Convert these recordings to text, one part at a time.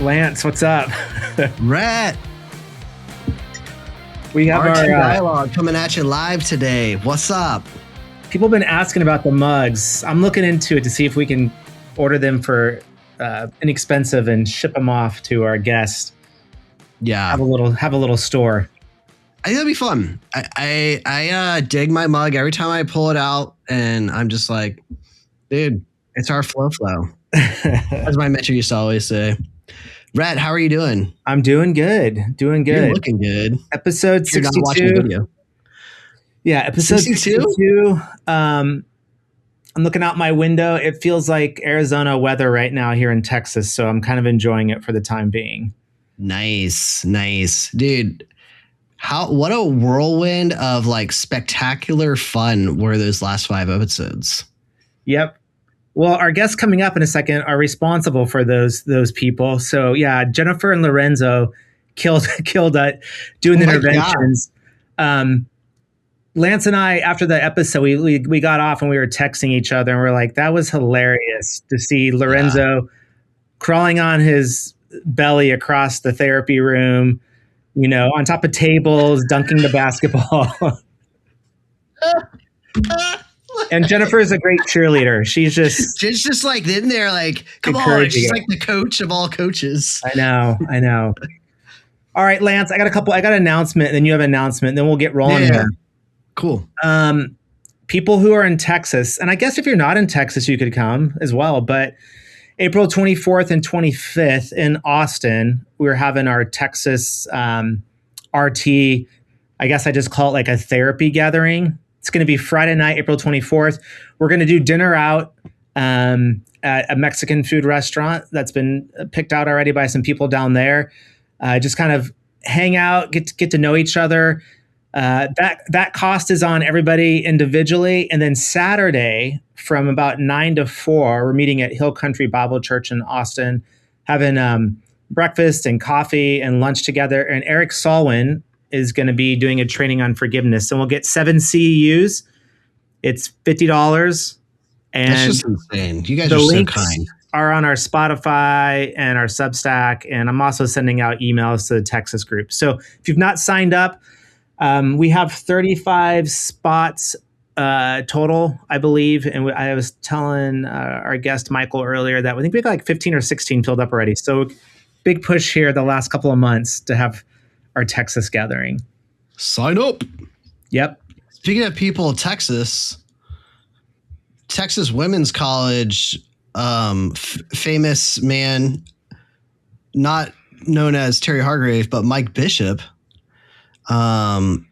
Lance, what's up? Rhett, We have RT our Dialogue coming at you live today. What's up? people been asking about the mugs. I'm looking into it to see if we can order them for inexpensive and ship them off to our guests. Yeah, Have a little store. I think that'd be fun. I dig my mug every time I pull it out, and I'm just like, dude, it's our flow. As my mentor used to always say. Rhett, how are you doing? I'm doing good. You're looking good. Episode You're not watching the 62. video. Yeah, episode 62. I'm looking out my window. It feels like Arizona weather right now here in Texas, so I'm kind of enjoying it for the time being. Nice, dude. What a whirlwind of like spectacular fun were those last 5 episodes. Yep. Well, our guests coming up in a second are responsible for those people. So yeah, Jennifer and Lorenzo killed doing the interventions. Lance and I, after the episode, we got off and we were texting each other and we're like, that was hilarious to see Lorenzo crawling on his belly across the therapy room, on top of tables, dunking the basketball. And Jennifer is a great cheerleader. She's just like in there, like, come on. She's like the coach of all coaches. I know. All right, Lance, I got an announcement, and then you have an announcement, and then we'll get rolling here. Cool. People who are in Texas, and I guess if you're not in Texas, you could come as well, but April 24th and 25th in Austin, we're having our Texas RT, I guess I just call it like a therapy gathering. It's going to be Friday night, April 24th. We're going to do dinner out at a Mexican food restaurant that's been picked out already by some people down there. Just kind of hang out, get to know each other. That cost is on everybody individually. And then Saturday from about 9 to 4, we're meeting at Hill Country Bible Church in Austin, having breakfast and coffee and lunch together. And Eric Solwin is going to be doing a training on forgiveness, and we'll get 7 CEUs. It's $50, and that's just insane. You guys are so kind. Are on our Spotify and our Substack, and I'm also sending out emails to the Texas group. So if you've not signed up, we have 35 spots total, I believe. And I was telling our guest Michael earlier that we think we got like 15 or 16 filled up already. So big push here the last couple of months to have our Texas gathering. Sign up. Yep. Speaking of people, Texas Women's College, famous man, not known as Terry Hargrave, but Mike Bishop,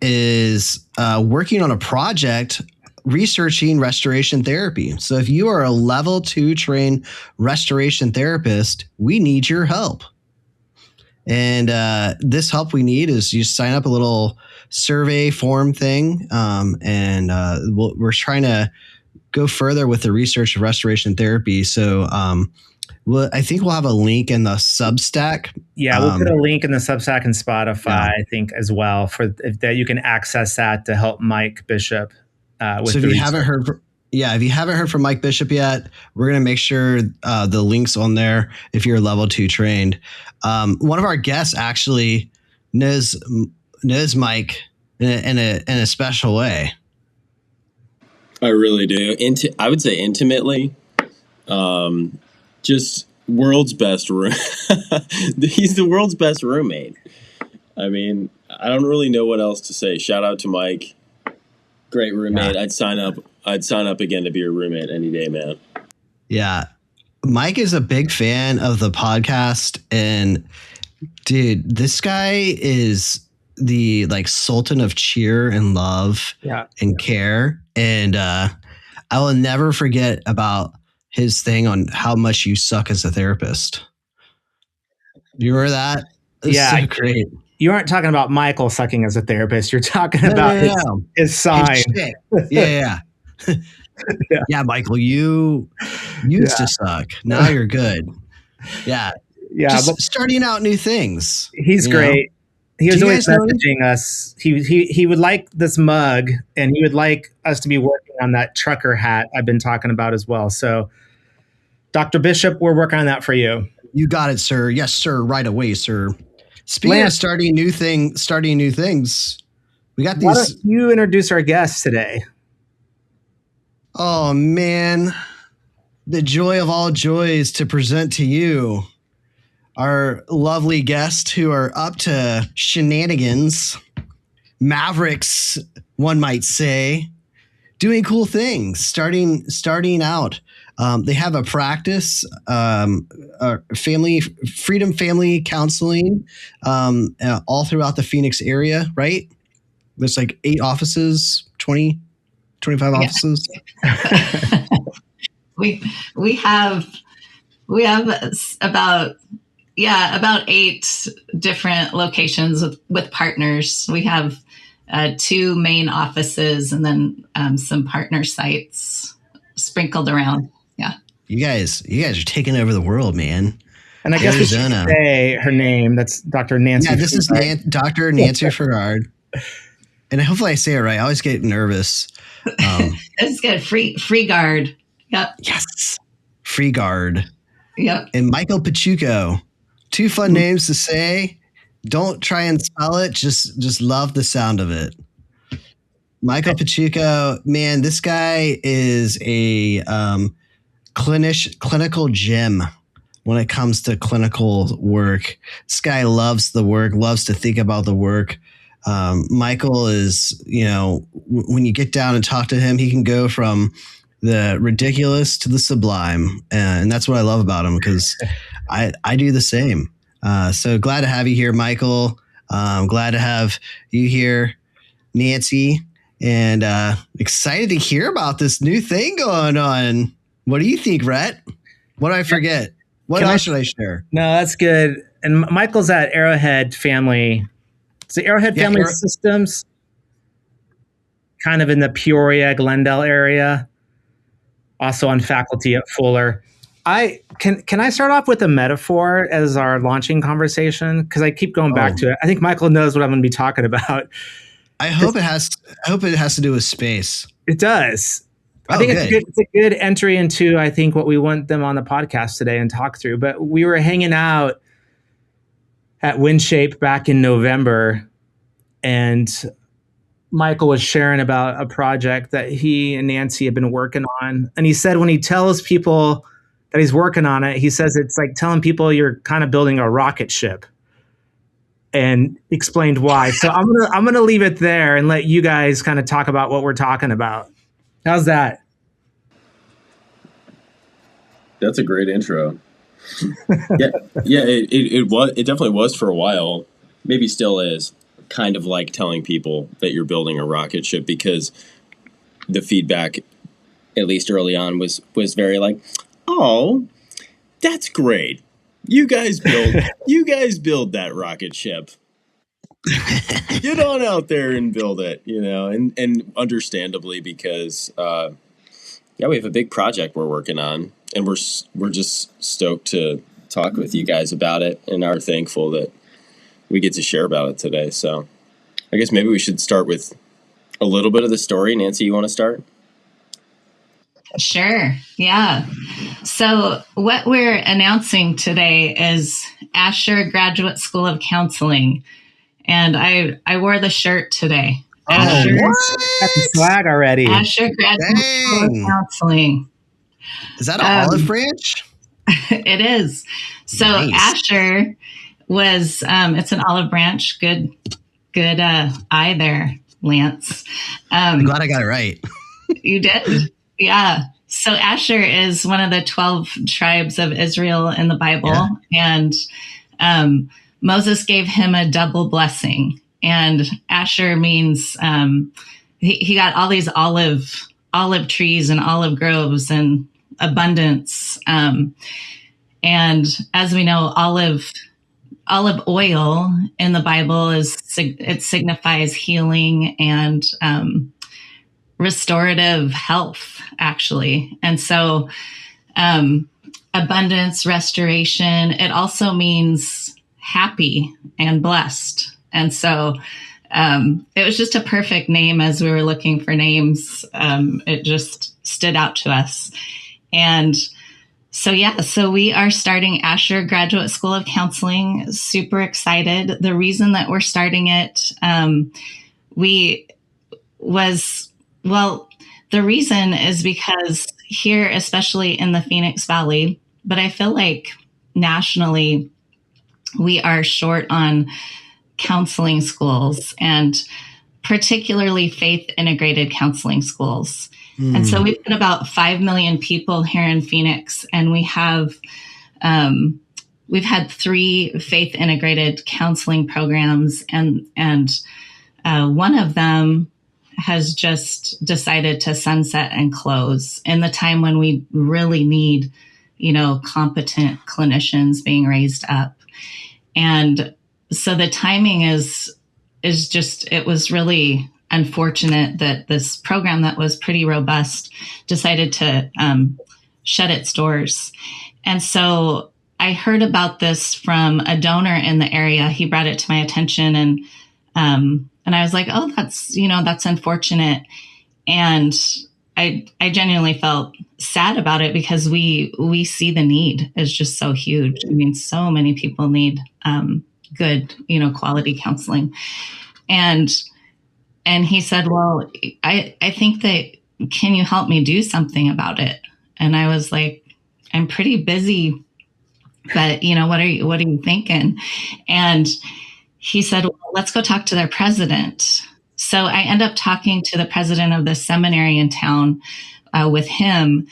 is working on a project researching restoration therapy. So if you are a level 2 trained restoration therapist, we need your help. And this help we need is you sign up a little survey form thing. We're trying to go further with the research of restoration therapy. So I think we'll have a link in the Substack. Yeah, we'll put a link in the Substack and Spotify, I think, as well, for that you can access that to help Mike Bishop. With so if you haven't heard from Mike Bishop yet, we're going to make sure the link's on there if you're level 2 trained. One of our guests actually knows Mike in a special way. I really do. I would say intimately. Just world's best room. He's the world's best roommate. I mean, I don't really know what else to say. Shout out to Mike. Great roommate. Yeah. I'd sign up again to be your roommate any day, man. Yeah. Mike is a big fan of the podcast, and dude, this guy is the like sultan of cheer and love and care. And I will never forget about his thing on how much you suck as a therapist. You remember that? Yeah. So great. You aren't talking about Michael sucking as a therapist. You're talking about his sign. Yeah. Yeah, Michael, you used to suck. Now you're good. Yeah. Just starting out new things. He's great. He was always messaging us. He would like this mug, and he would like us to be working on that trucker hat I've been talking about as well. So, Dr. Bishop, we're working on that for you. You got it, sir. Yes, sir. Right away, sir. Speaking of Lance, starting new things, we got why these. don't you introduce our guests today? Oh man, the joy of all joys to present to you our lovely guests who are up to shenanigans, mavericks, one might say, doing cool things. Starting out. They have a practice, family counseling, all throughout the Phoenix area, right? There's like 8 offices, 20, 25 offices. we have about 8 different locations with partners. We have 2 main offices and then some partner sites sprinkled around. Yeah. You guys are taking over the world, man. And I guess we should Arizona. say her name. That's Dr. Nancy. Yeah, this is Dr. Nancy Frigaard. And hopefully I say it right. I always get nervous. It's good. Frigaard. Yep. Yes. Frigaard. Yep. And Michael Piciucco. 2 fun names to say. Don't try and spell it. Just love the sound of it. Michael Piciucco, man, this guy is a clinical gem when it comes to clinical work. This guy loves the work, loves to think about the work. Michael is, when you get down and talk to him, he can go from the ridiculous to the sublime. And that's what I love about him, because I do the same. So glad to have you here, Michael. Glad to have you here, Nancy, and excited to hear about this new thing going on. What do you think, Rhett? What did I forget? What else should I share? No, that's good. And Michael's at Arrowhead Family. It's the Arrowhead Family Systems, kind of in the Peoria, Glendale area. Also on faculty at Fuller. Can I start off with a metaphor as our launching conversation? Because I keep going back to it. I think Michael knows what I'm going to be talking about. I hope it has to do with space. It does. I think it's a good entry into, I think, what we want them on the podcast today and talk through. But we were hanging out at Windshape back in November, and Michael was sharing about a project that he and Nancy have been working on. And he said when he tells people that he's working on it, he says it's like telling people you're kind of building a rocket ship, and explained why. So I'm gonna leave it there and let you guys kind of talk about what we're talking about. How's that? That's a great intro. It definitely was for a while. Maybe still is. Kind of like telling people that you're building a rocket ship, because the feedback, at least early on, was very like, "Oh, that's great. You guys build that rocket ship. Get on out there and build it," and understandably, because we have a big project we're working on, and we're just stoked to talk with you guys about it, and are thankful that we get to share about it today. So I guess maybe we should start with a little bit of the story. Nancy, you want to start? Sure. Yeah. So what we're announcing today is Asher Graduate School of Counseling. And I wore the shirt today. Asher, got the swag already. Asher Graduate School of Counseling. Is that an olive branch? It is. So nice. Asher was, it's an olive branch. Good eye there, Lance. I'm glad I got it right. You did? Yeah. So Asher is one of the 12 tribes of Israel in the Bible. Yeah. And Moses gave him a double blessing. And Asher means he got all these olive trees and olive groves and abundance. And as we know, olive oil in the Bible it signifies healing and restorative health, actually. And so abundance, restoration, it also means happy and blessed. And so it was just a perfect name as we were looking for names. It just stood out to us. And So we are starting Asher Graduate School of Counseling. Super excited. The reason that we're starting it, the reason is because here, especially in the Phoenix Valley, but I feel like nationally, we are short on counseling schools, and particularly faith integrated counseling schools. And so we've got about 5 million people here in Phoenix, and we've had 3 faith integrated counseling programs, and one of them has just decided to sunset and close in the time when we really need, competent clinicians being raised up. And so the timing is just, it was really unfortunate that this program that was pretty robust decided to shut its doors. And so I heard about this from a donor in the area. He brought it to my attention, and I was like, oh, that's unfortunate. And I genuinely felt sad about it, because we see the need is just so huge. I mean, so many people need good, quality counseling. And he said, well, I think that, can you help me do something about it? And I was like, I'm pretty busy, but what are you thinking? And he said, well, let's go talk to their president. So I end up talking to the president of the seminary in town with him.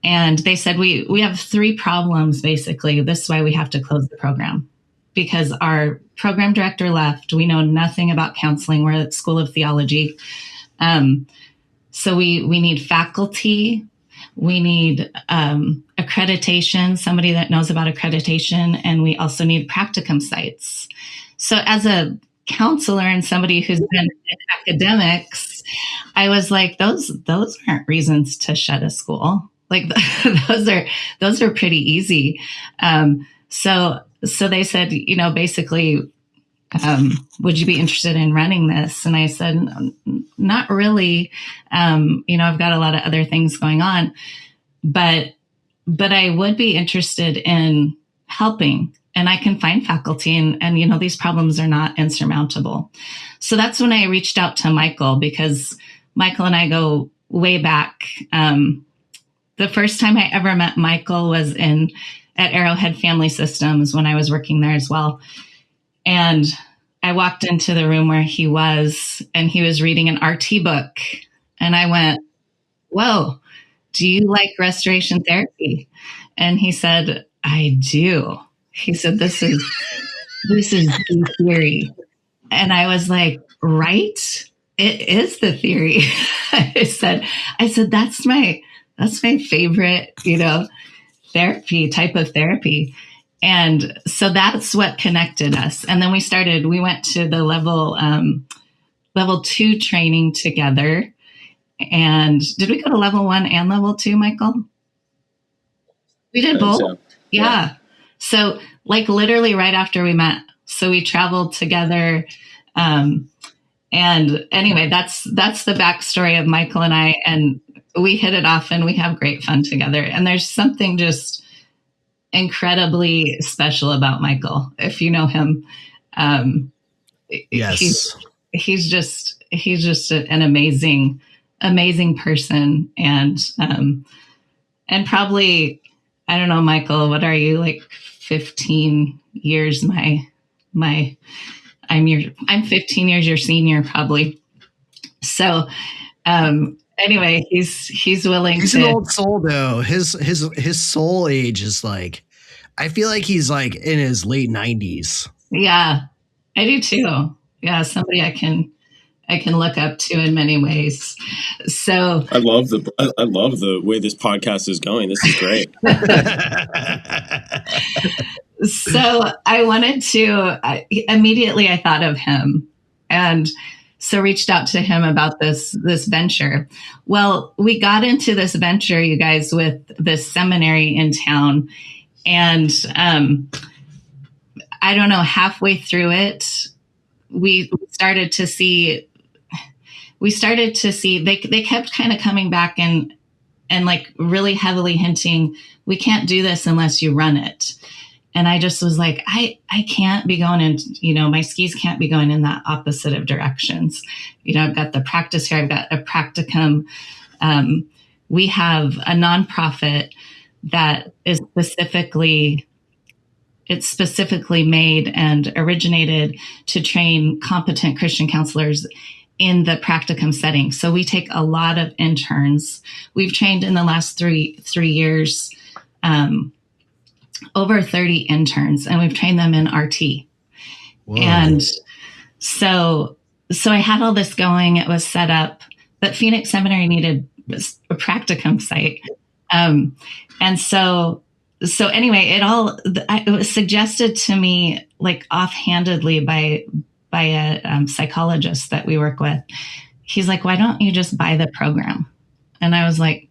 And they said, we have 3 problems, basically. This is why we have to close the program, because our program director left. We know nothing about counseling. We're at the School of Theology. So we need faculty. We need accreditation, somebody that knows about accreditation. And we also need practicum sites. So as a counselor and somebody who's been in academics, I was like, those aren't reasons to shut a school. Like those are pretty easy. So they said, basically, would you be interested in running this? And I said, not really. I've got a lot of other things going on, but I would be interested in helping, and I can find faculty, and these problems are not insurmountable. So that's when I reached out to Michael, because Michael and I go way back. The first time I ever met Michael was at Arrowhead Family Systems, when I was working there as well. And I walked into the room where he was, and he was reading an RT book. And I went, whoa, do you like restoration therapy? And he said, I do. He said, this is the theory. And I was like, right? It is the theory. I said, that's my favorite, type of therapy. And so that's what connected us. And then we went to the level 2 training together. And did we go to level 1 and level 2, Michael? We did both. So. Yeah. So like literally right after we met. So we traveled together. And anyway, that's the backstory of Michael and I, and we hit it off and we have great fun together. And there's something just incredibly special about Michael. If you know him, yes, he's just an amazing person. And probably, I don't know, Michael, what are you, like 15 years? I'm 15 years your senior, probably. So, anyway, he's willing. He's an old soul, though. His soul age is like, I feel like he's like in his late 90s. Yeah, I do too. Yeah, somebody I can look up to in many ways. So I love the way this podcast is going. This is great. So I wanted to immediately I thought of him, and so reached out to him about this venture. Well, we got into this venture, you guys, with this seminary in town, and I don't know, halfway through it, we started to see they kept kind of coming back and and like really heavily hinting, we can't do this unless you run it. And I just was like, I can't be going in, my skis can't be going in that opposite of directions. I've got the practice here. I've got a practicum. We have a nonprofit that is specifically made and originated to train competent Christian counselors in the practicum setting. So we take a lot of interns. We've trained in the last three years, over 30 interns, and we've trained them in RT. Whoa. And so I had all this going. It was set up, but Phoenix Seminary needed a practicum site. And so anyway, it was suggested to me like offhandedly by a psychologist that we work with. He's like, why don't you just buy the program? And I was like,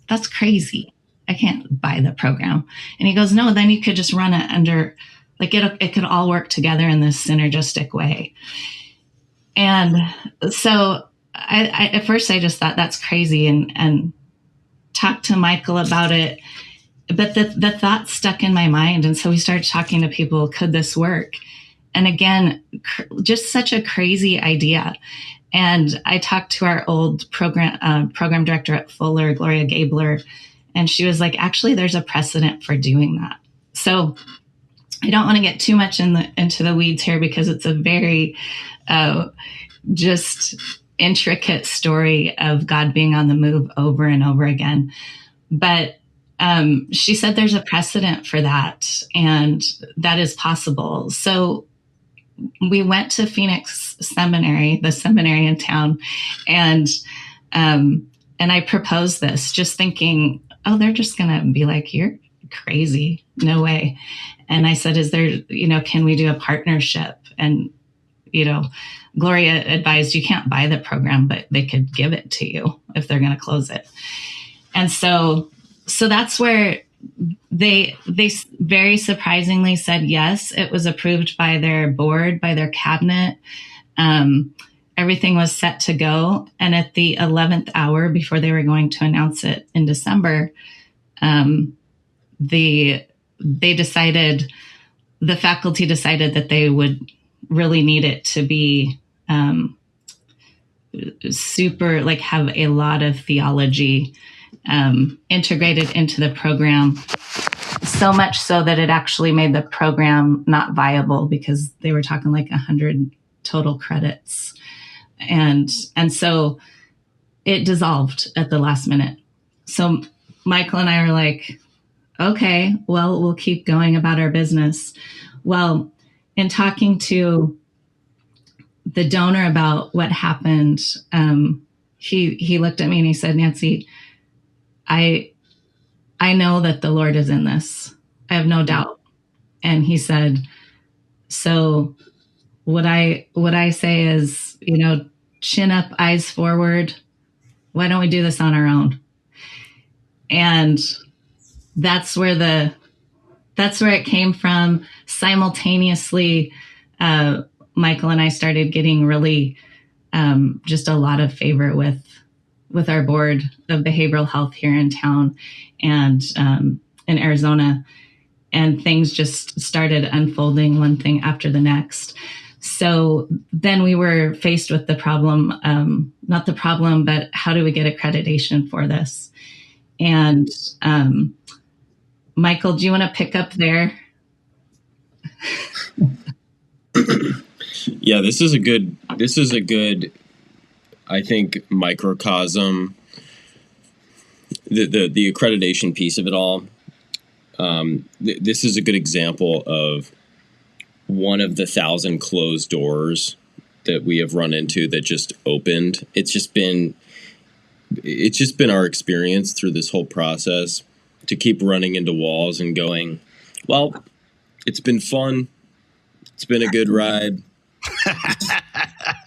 that's crazy. I can't buy the program. And he goes, no, then you could just run it under, like it could all work together in this synergistic way. And so I at first I just thought that's crazy and talked to Michael about it. But the thought stuck in my mind. And so we started talking to people, could this work? And again, just such a crazy idea. And I talked to our old program director at Fuller, Gloria Gabler, and she was like, actually, there's a precedent for doing that. So I don't want to get too much into the weeds here because it's a very just intricate story of God being on the move over and over again. But she said there's a precedent for that, and that is possible. So we went to Phoenix Seminary, the seminary in town, and I proposed this, just thinking, oh, they're just going to be like, you're crazy. No way. And I said, is there, can we do a partnership? And, Gloria advised you can't buy the program, but they could give it to you if they're going to close it. And so that's where they very surprisingly said yes. It was approved by their board, by their cabinet. Everything was set to go. And at the 11th hour before they were going to announce it in December, the faculty decided that they would really need it to be super, like have a lot of theology integrated into the program, so much so that it actually made the program not viable because they were talking like 100 total credits. And so it dissolved at the last minute. So Michael and I are like, okay, well, we'll keep going about our business. Well, in talking to the donor about what happened, he looked at me and he said, Nancy, I know that the Lord is in this. I have no doubt. And he said, so what I say is, chin up, eyes forward. Why don't we do this on our own? And that's where it came from. Simultaneously, Michael and I started getting really just a lot of favor with our board of behavioral health here in town and in Arizona. And things just started unfolding one thing after the next. So then we were faced with the problem, not the problem, but how do we get accreditation for this? And Michael, do you want to pick up there? Yeah, this is a good, I think, microcosm, the accreditation piece of it all. This is a good example of one of the 1,000 closed doors that we have run into that just opened. It's just been our experience through this whole process to keep running into walls and going, well, it's been fun. It's been a good ride.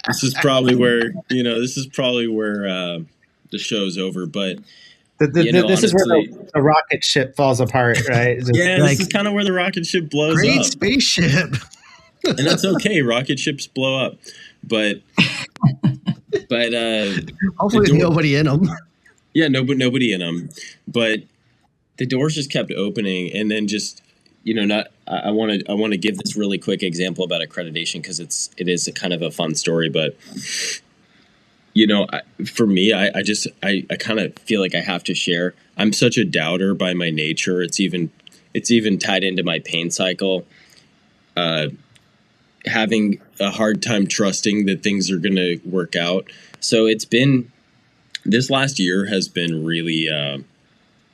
This is probably where the show's over, but this is where the rocket ship falls apart, right? Yeah, this is kind of where the rocket ship blows up. Great spaceship. And that's okay. Rocket ships blow up. But hopefully nobody in them. Yeah, no, but nobody in them. But the doors just kept opening, and then just not. I want to give this really quick example about accreditation because it is a kind of a fun story, but for me, I kind of feel like I have to share. I'm such a doubter by my nature. It's even tied into my pain cycle. Having a hard time trusting that things are going to work out. So this last year has been really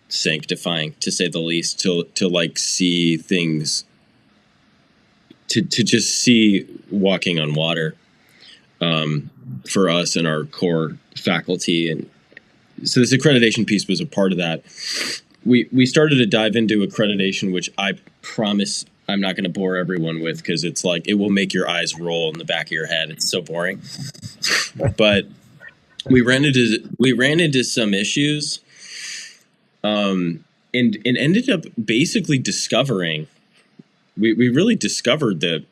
sanctifying, to say the least, to like see things, to just see walking on water for us and our core faculty. And so this accreditation piece was a part of that. We started to dive into accreditation, which I promise I'm not going to bore everyone with because it's like it will make your eyes roll in the back of your head. It's so boring. But we ran into some issues, and ended up basically discovering we really discovered that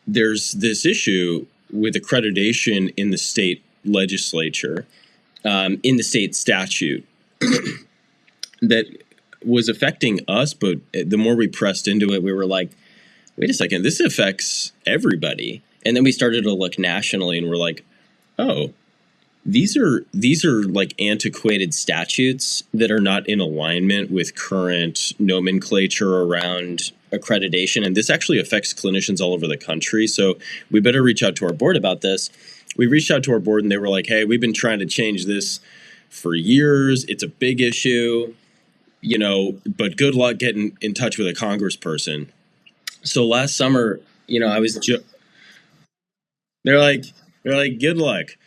there's this issue with accreditation in the state legislature, in the state statute that was affecting us. But the more we pressed into it, we were like, wait a second, this affects everybody. And then we started to look nationally and we're like, oh, these are like antiquated statutes that are not in alignment with current nomenclature around accreditation. And this actually affects clinicians all over the country. So we better reach out to our board about this. We reached out to our board and they were like, hey, we've been trying to change this for years. It's a big issue, but good luck getting in touch with a congressperson. So last summer, I was, they're like, good luck.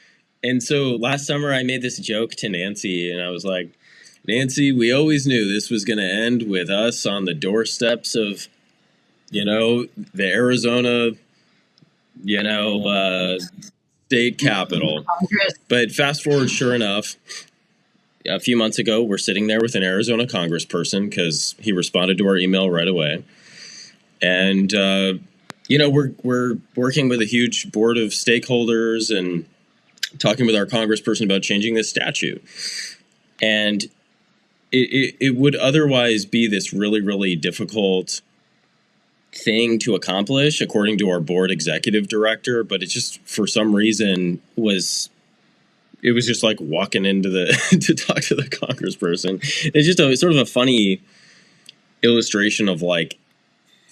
And so last summer I made this joke to Nancy and I was like, Nancy, we always knew this was going to end with us on the doorsteps of, the Arizona, state capitol. But fast forward, sure enough, a few months ago, we're sitting there with an Arizona congressperson because he responded to our email right away. And, we're working with a huge board of stakeholders and talking with our congressperson about changing this statute. And it would otherwise be this really, really difficult thing to accomplish, according to our board executive director. But it just, for some reason, it was just like walking into to talk to the congressperson. It's just sort of a funny illustration of like,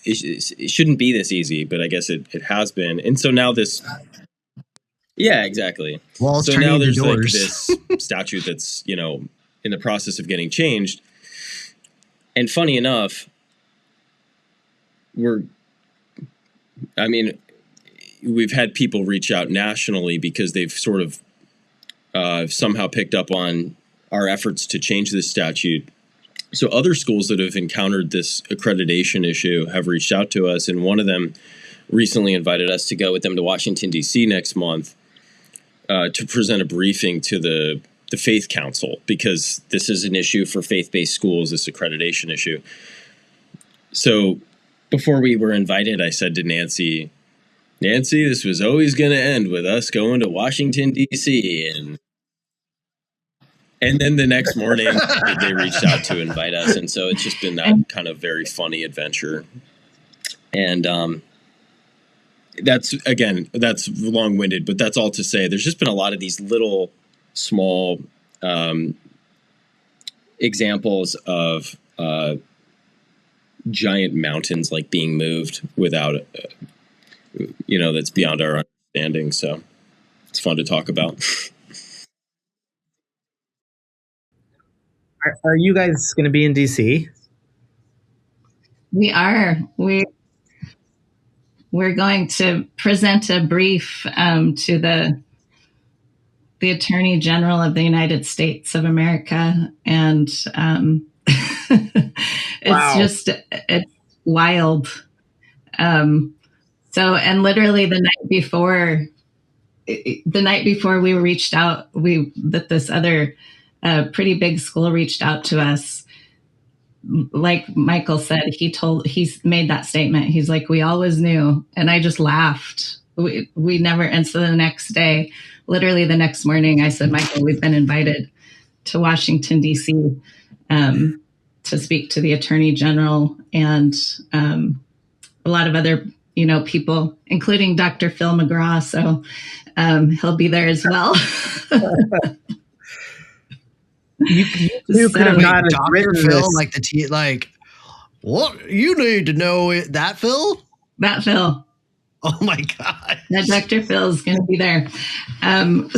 it shouldn't be this easy, but I guess it has been. And so now this... Yeah, exactly. Walls so turning now there's doors. Like this statute that's, in the process of getting changed. And funny enough, we've had people reach out nationally because they've sort of somehow picked up on our efforts to change this statute. So other schools that have encountered this accreditation issue have reached out to us, and one of them recently invited us to go with them to Washington, D.C. next month to present a briefing to the Faith Council, because this is an issue for faith-based schools, this accreditation issue. So before we were invited, I said to Nancy, this was always going to end with us going to Washington, D.C. And then the next morning, they reached out to invite us. And so it's just been that kind of very funny adventure. And that's long-winded, but that's all to say there's just been a lot of these little small examples of giant mountains like being moved without that's beyond our understanding. So it's fun to talk about. Are you guys going to be in DC? We are. We're going to present a brief to the Attorney General of the United States of America, and it's wild. And literally the night before we were reached out, this other pretty big school reached out to us. Like Michael said, he's made that statement. He's like, we always knew. And I just laughed. We never. And so the next day, literally the next morning, I said, Michael, we've been invited to Washington, D.C. To speak to the Attorney General and a lot of other, people, including Dr. Phil McGraw. So he'll be there as well. You could have not Dr. Phil, what you need to know that Phil? That Phil. Oh my God. That Dr. Phil is going to be there.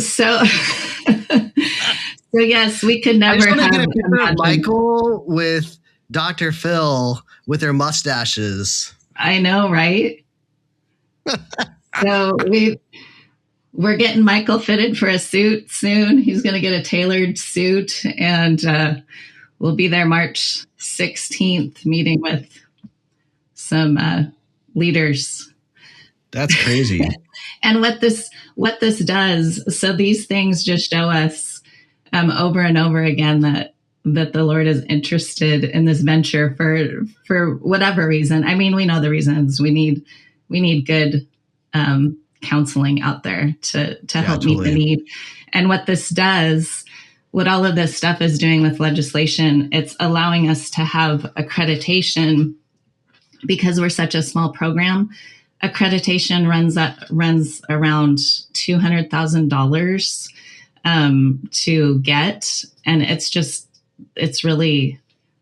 So yes, we could never have get a picture of Michael with Dr. Phil with their mustaches. I know, right? So we're getting Michael fitted for a suit soon. He's going to get a tailored suit, and we'll be there March 16th meeting with some leaders. That's crazy. And what this does, so these things just show us over and over again that the Lord is interested in this venture for whatever reason. I mean, we know the reasons. We need good counseling out there to help meet the need. And what this does, what all of this stuff is doing with legislation, it's allowing us to have accreditation because we're such a small program. Accreditation runs around $200,000 to get, and it's really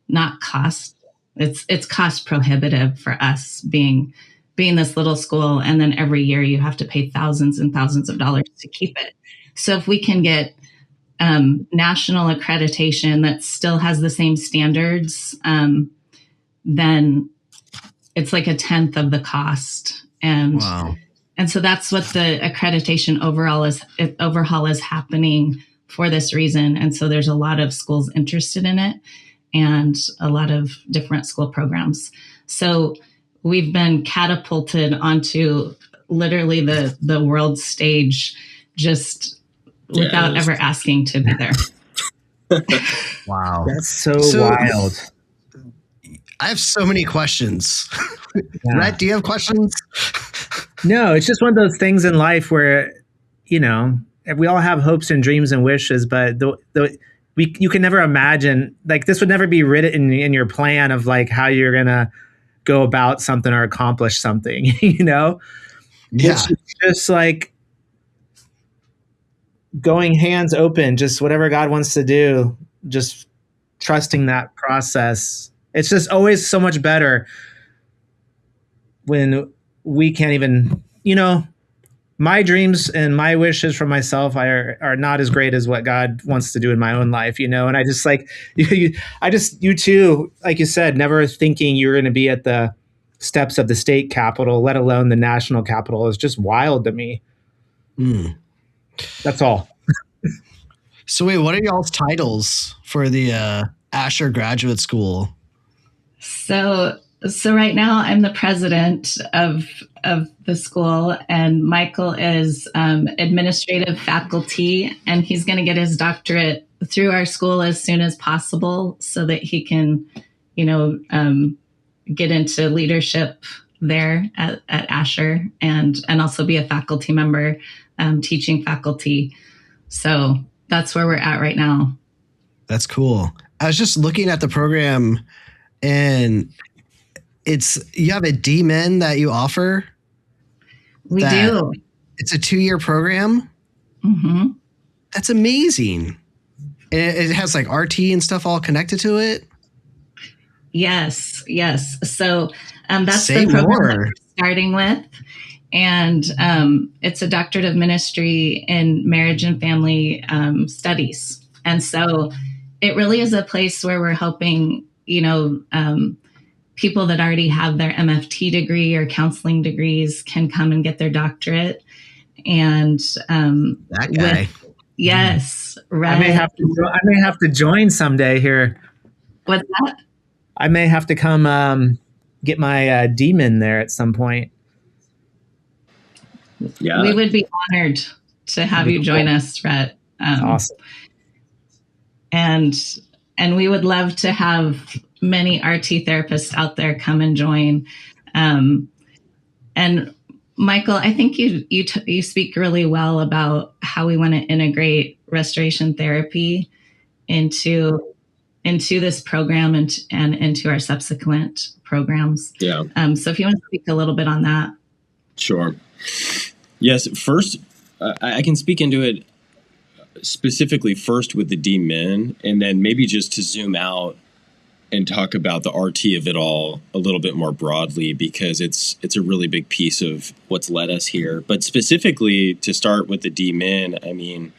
not cost. It's cost prohibitive for us being this little school, and then every year you have to pay thousands and thousands of dollars to keep it. So if we can get national accreditation that still has the same standards, then it's like a tenth of the cost. And wow. And so that's what the accreditation overhaul is happening for this reason. And so there's a lot of schools interested in it and a lot of different school programs. So we've been catapulted onto literally the world stage just without ever asking to be there. Wow. That's so wild. I have so many questions. Yeah. Rhett, do you have questions? No, it's just one of those things in life where, we all have hopes and dreams and wishes, but you can never imagine, like, this would never be written in your plan of like how you're going to go about something or accomplish something, Yeah. It's just like going hands open, just whatever God wants to do, just trusting that process. It's just always so much better when we can't even, my dreams and my wishes for myself are not as great as what God wants to do in my own life, and I just like, you too, like you said, never thinking you're going to be at the steps of the state capitol, let alone the national capitol, is just wild to me. That's all. So wait, what are y'all's titles for the Asher Graduate School? So right now I'm the president of the school, and Michael is administrative faculty, and he's going to get his doctorate through our school as soon as possible so that he can, get into leadership there at Asher and also be a faculty member, teaching faculty. So that's where we're at right now. That's cool. I was just looking at the program, and you have a D-Min that you offer. We do. It's a 2-year program. Mm-hmm. That's amazing. And it has like RT and stuff all connected to it. Yes. So that's the program that we're starting with. And it's a doctorate of ministry in marriage and family studies. And so it really is a place where we're helping, people that already have their MFT degree or counseling degrees can come and get their doctorate. And that guy. Yes. Right. I may have to join someday here. What's that? I may have to come get my D-Min there at some point. Yeah. We would be honored to have you join us, Rhett. Awesome. And we would love to have many RT therapists out there come and join. And Michael, I think you speak really well about how we want to integrate restoration therapy into this program and into our subsequent programs. Yeah. So if you want to speak a little bit on that. Sure. Yes. First, I can speak into it specifically first with the D-Min, and then maybe just to zoom out and talk about the RT of it all a little bit more broadly, because it's a really big piece of what's led us here. But specifically to start with the D-Min, I mean,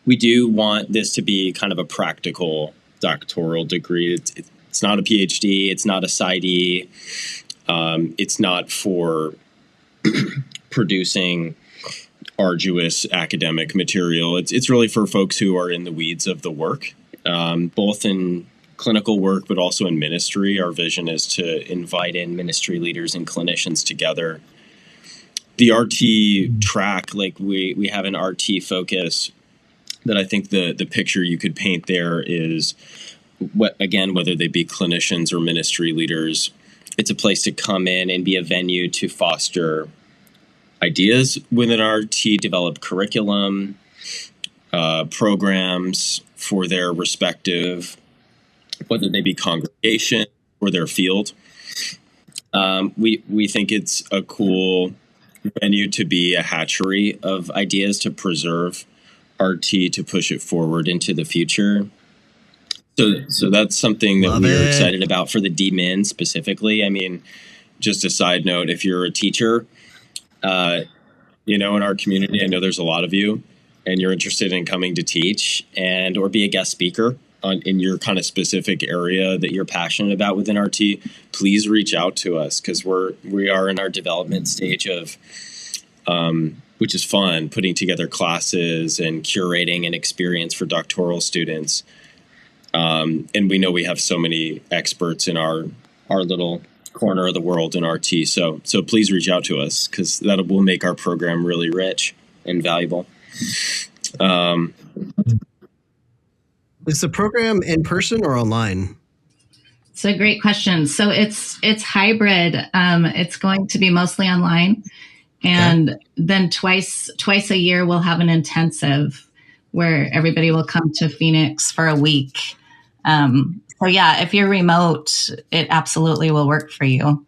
we do want this to be kind of a practical doctoral degree. It's not a PhD. It's not a PsyD. It's not for producing arduous academic material. It's really for folks who are in the weeds of the work, both in clinical work, but also in ministry. Our vision is to invite in ministry leaders and clinicians together. The RT track, like we have an RT focus that I think the picture you could paint there is, whether they be clinicians or ministry leaders, it's a place to come in and be a venue to foster ideas within RT, develop curriculum, programs for their respective, whether they be congregation or their field. We think it's a cool venue to be a hatchery of ideas to preserve RT, to push it forward into the future. So that's something that we're excited about for the D-Min specifically. I mean, just a side note, if you're a teacher, in our community, I know there's a lot of you, and you're interested in coming to teach or be a guest speaker in your kind of specific area that you're passionate about within RT, please reach out to us, because we are in our development stage of, which is fun, putting together classes and curating an experience for doctoral students. And we know we have so many experts in our little corner of the world in RT. So please reach out to us, because that will make our program really rich and valuable. Is the program in person or online? It's a great question. So it's hybrid. It's going to be mostly online, and then twice a year we'll have an intensive where everybody will come to Phoenix for a week. So yeah, if you're remote, it absolutely will work for you.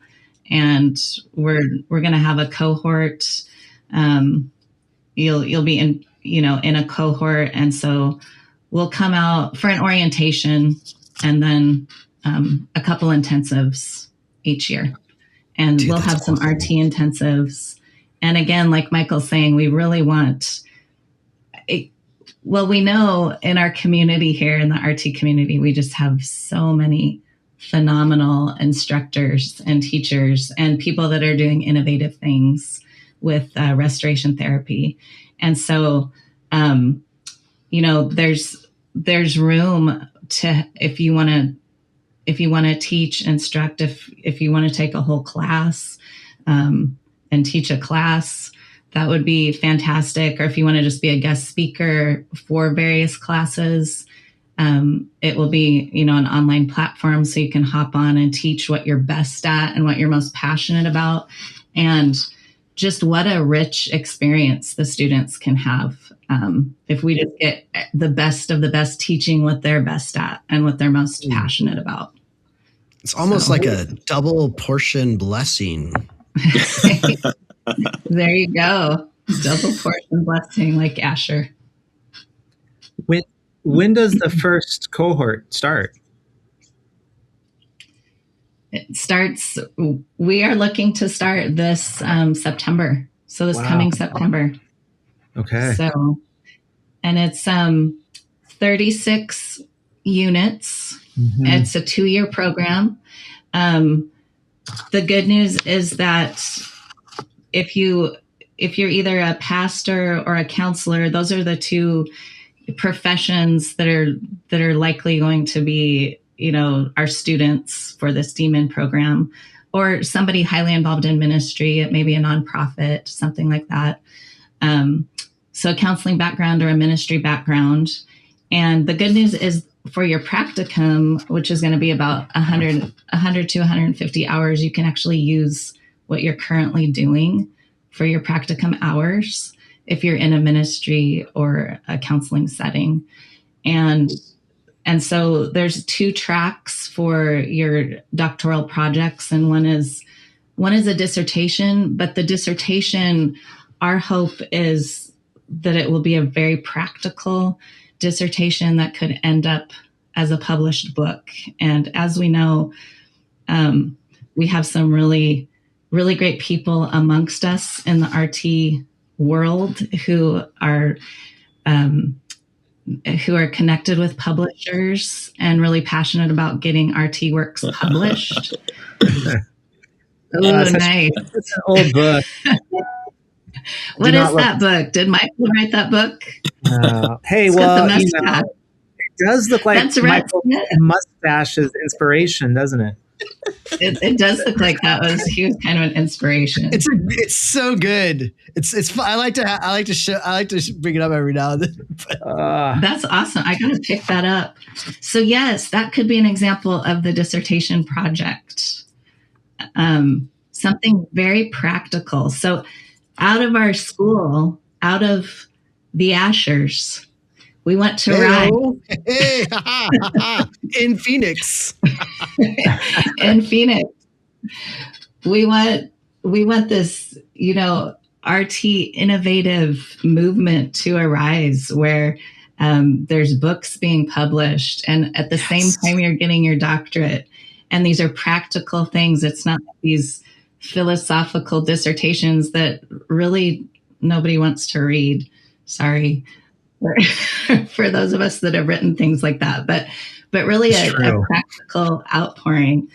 And we're going to have a cohort. You'll be in a cohort, and so we'll come out for an orientation and then a couple intensives each year. And we'll have some awesome RT intensives. And again, like Michael's saying, we really want it. Well, we know in our community here, in the RT community, we just have so many phenomenal instructors and teachers and people that are doing innovative things with restoration therapy. And so, there's room to, if you want to teach, instruct, if you want to take a whole class and teach a class, that would be fantastic. Or if you want to just be a guest speaker for various classes, it will be, an online platform so you can hop on and teach what you're best at and what you're most passionate about. And just what a rich experience the students can have if we just get the best of the best teaching what they're best at and what they're most passionate about. It's almost like a double portion blessing. There you go. Double portion blessing, like Asher. When does the first cohort start? It starts, we are looking to start this September. So this coming September. Okay. So, and it's 36 units. Mm-hmm. It's a 2-year program. The good news is that if you're either a pastor or a counselor, those are the two professions that are likely going to be, our students for this D-Min program, or somebody highly involved in ministry. It may be a nonprofit, something like that. So a counseling background or a ministry background. And the good news is for your practicum, which is going to be about 100 to 150 hours, you can actually use what you're currently doing for your practicum hours if you're in a ministry or a counseling setting. And And so there's 2 tracks for your doctoral projects, and one is a dissertation, but the dissertation, our hope is that it will be a very practical dissertation that could end up as a published book. And as we know, we have some really, really great people amongst us in the RT world who are connected with publishers and really passionate about getting RT works published. Oh, nice. It's an old book. What is that book? Did Michael write that book? Hey, It's well, got the mustache. it does look like That's right. Michael Mustache's inspiration, doesn't it? It does look like he was kind of an inspiration. It's so good. It's I like to bring it up every now and then. That's awesome. I gotta pick that up. So yes, that could be an example of the dissertation project. Something very practical. So out of our school, out of the Ashers, we went to ride in Phoenix. In Phoenix, we want this, RT innovative movement to arise where there's books being published, and at the same time you're getting your doctorate. And these are practical things. It's not these philosophical dissertations that really nobody wants to read. Sorry for those of us that have written things like that, but really a practical outpouring.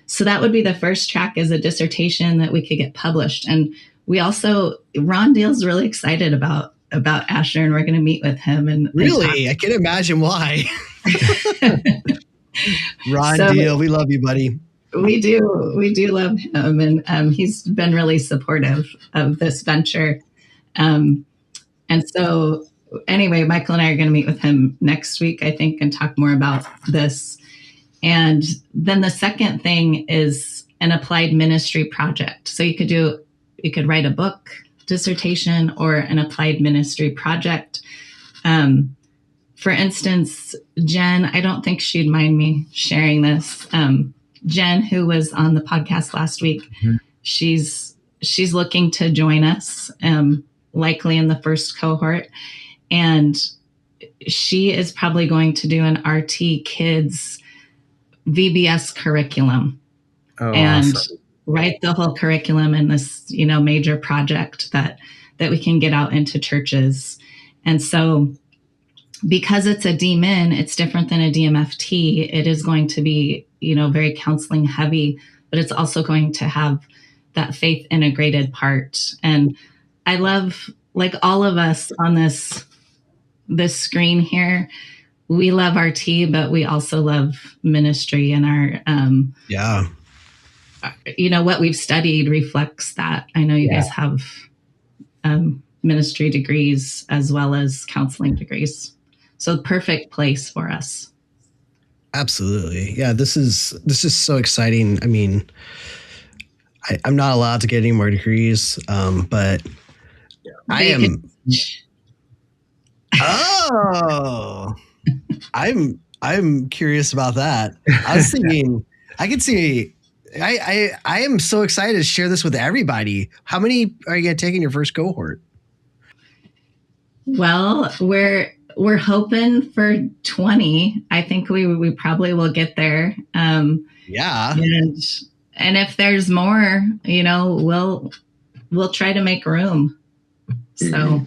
So that would be the first track, as a dissertation that we could get published. And we also, Ron Deal's really excited about Asher, and we're going to meet with him. And I can imagine why. Ron Deal, we love you, buddy. We do love him, and he's been really supportive of this venture. And so anyway, Michael and I are going to meet with him next week, I think, and talk more about this. And then the second thing is an applied ministry project. So you could write a book, dissertation, or an applied ministry project. For instance, Jen, I don't think she'd mind me sharing this. Jen, who was on the podcast last week, she's looking to join us, likely in the first cohort. And she is probably going to do an RT Kids VBS curriculum and write the whole curriculum in this, major project that we can get out into churches. And so because it's a DMin, it's different than a DMFT. It is going to be, very counseling heavy, but it's also going to have that faith integrated part. And I love, like all of us on this screen here, we love RT, but we also love ministry, and our, what we've studied reflects that. I know you guys have ministry degrees as well as counseling degrees. So perfect place for us. Absolutely. Yeah, this is so exciting. I mean, I'm not allowed to get any more degrees, but I am. I'm curious about that. I was thinking I could see. I am so excited to share this with everybody. How many are you going to take in your first cohort? Well, we're hoping for 20. I think we probably will get there. Yeah. And if there's more, we'll try to make room. So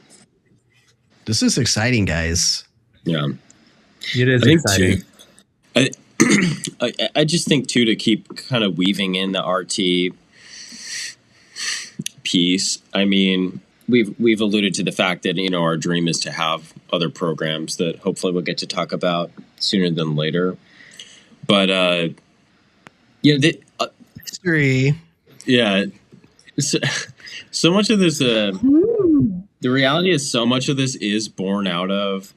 this is exciting, guys. Yeah. It is exciting. I just think too, to keep kind of weaving in the RT piece. I mean, we've alluded to the fact that our dream is to have other programs that hopefully we'll get to talk about sooner than later. But history. Yeah. So much of this, the reality is, so much of this is born out of,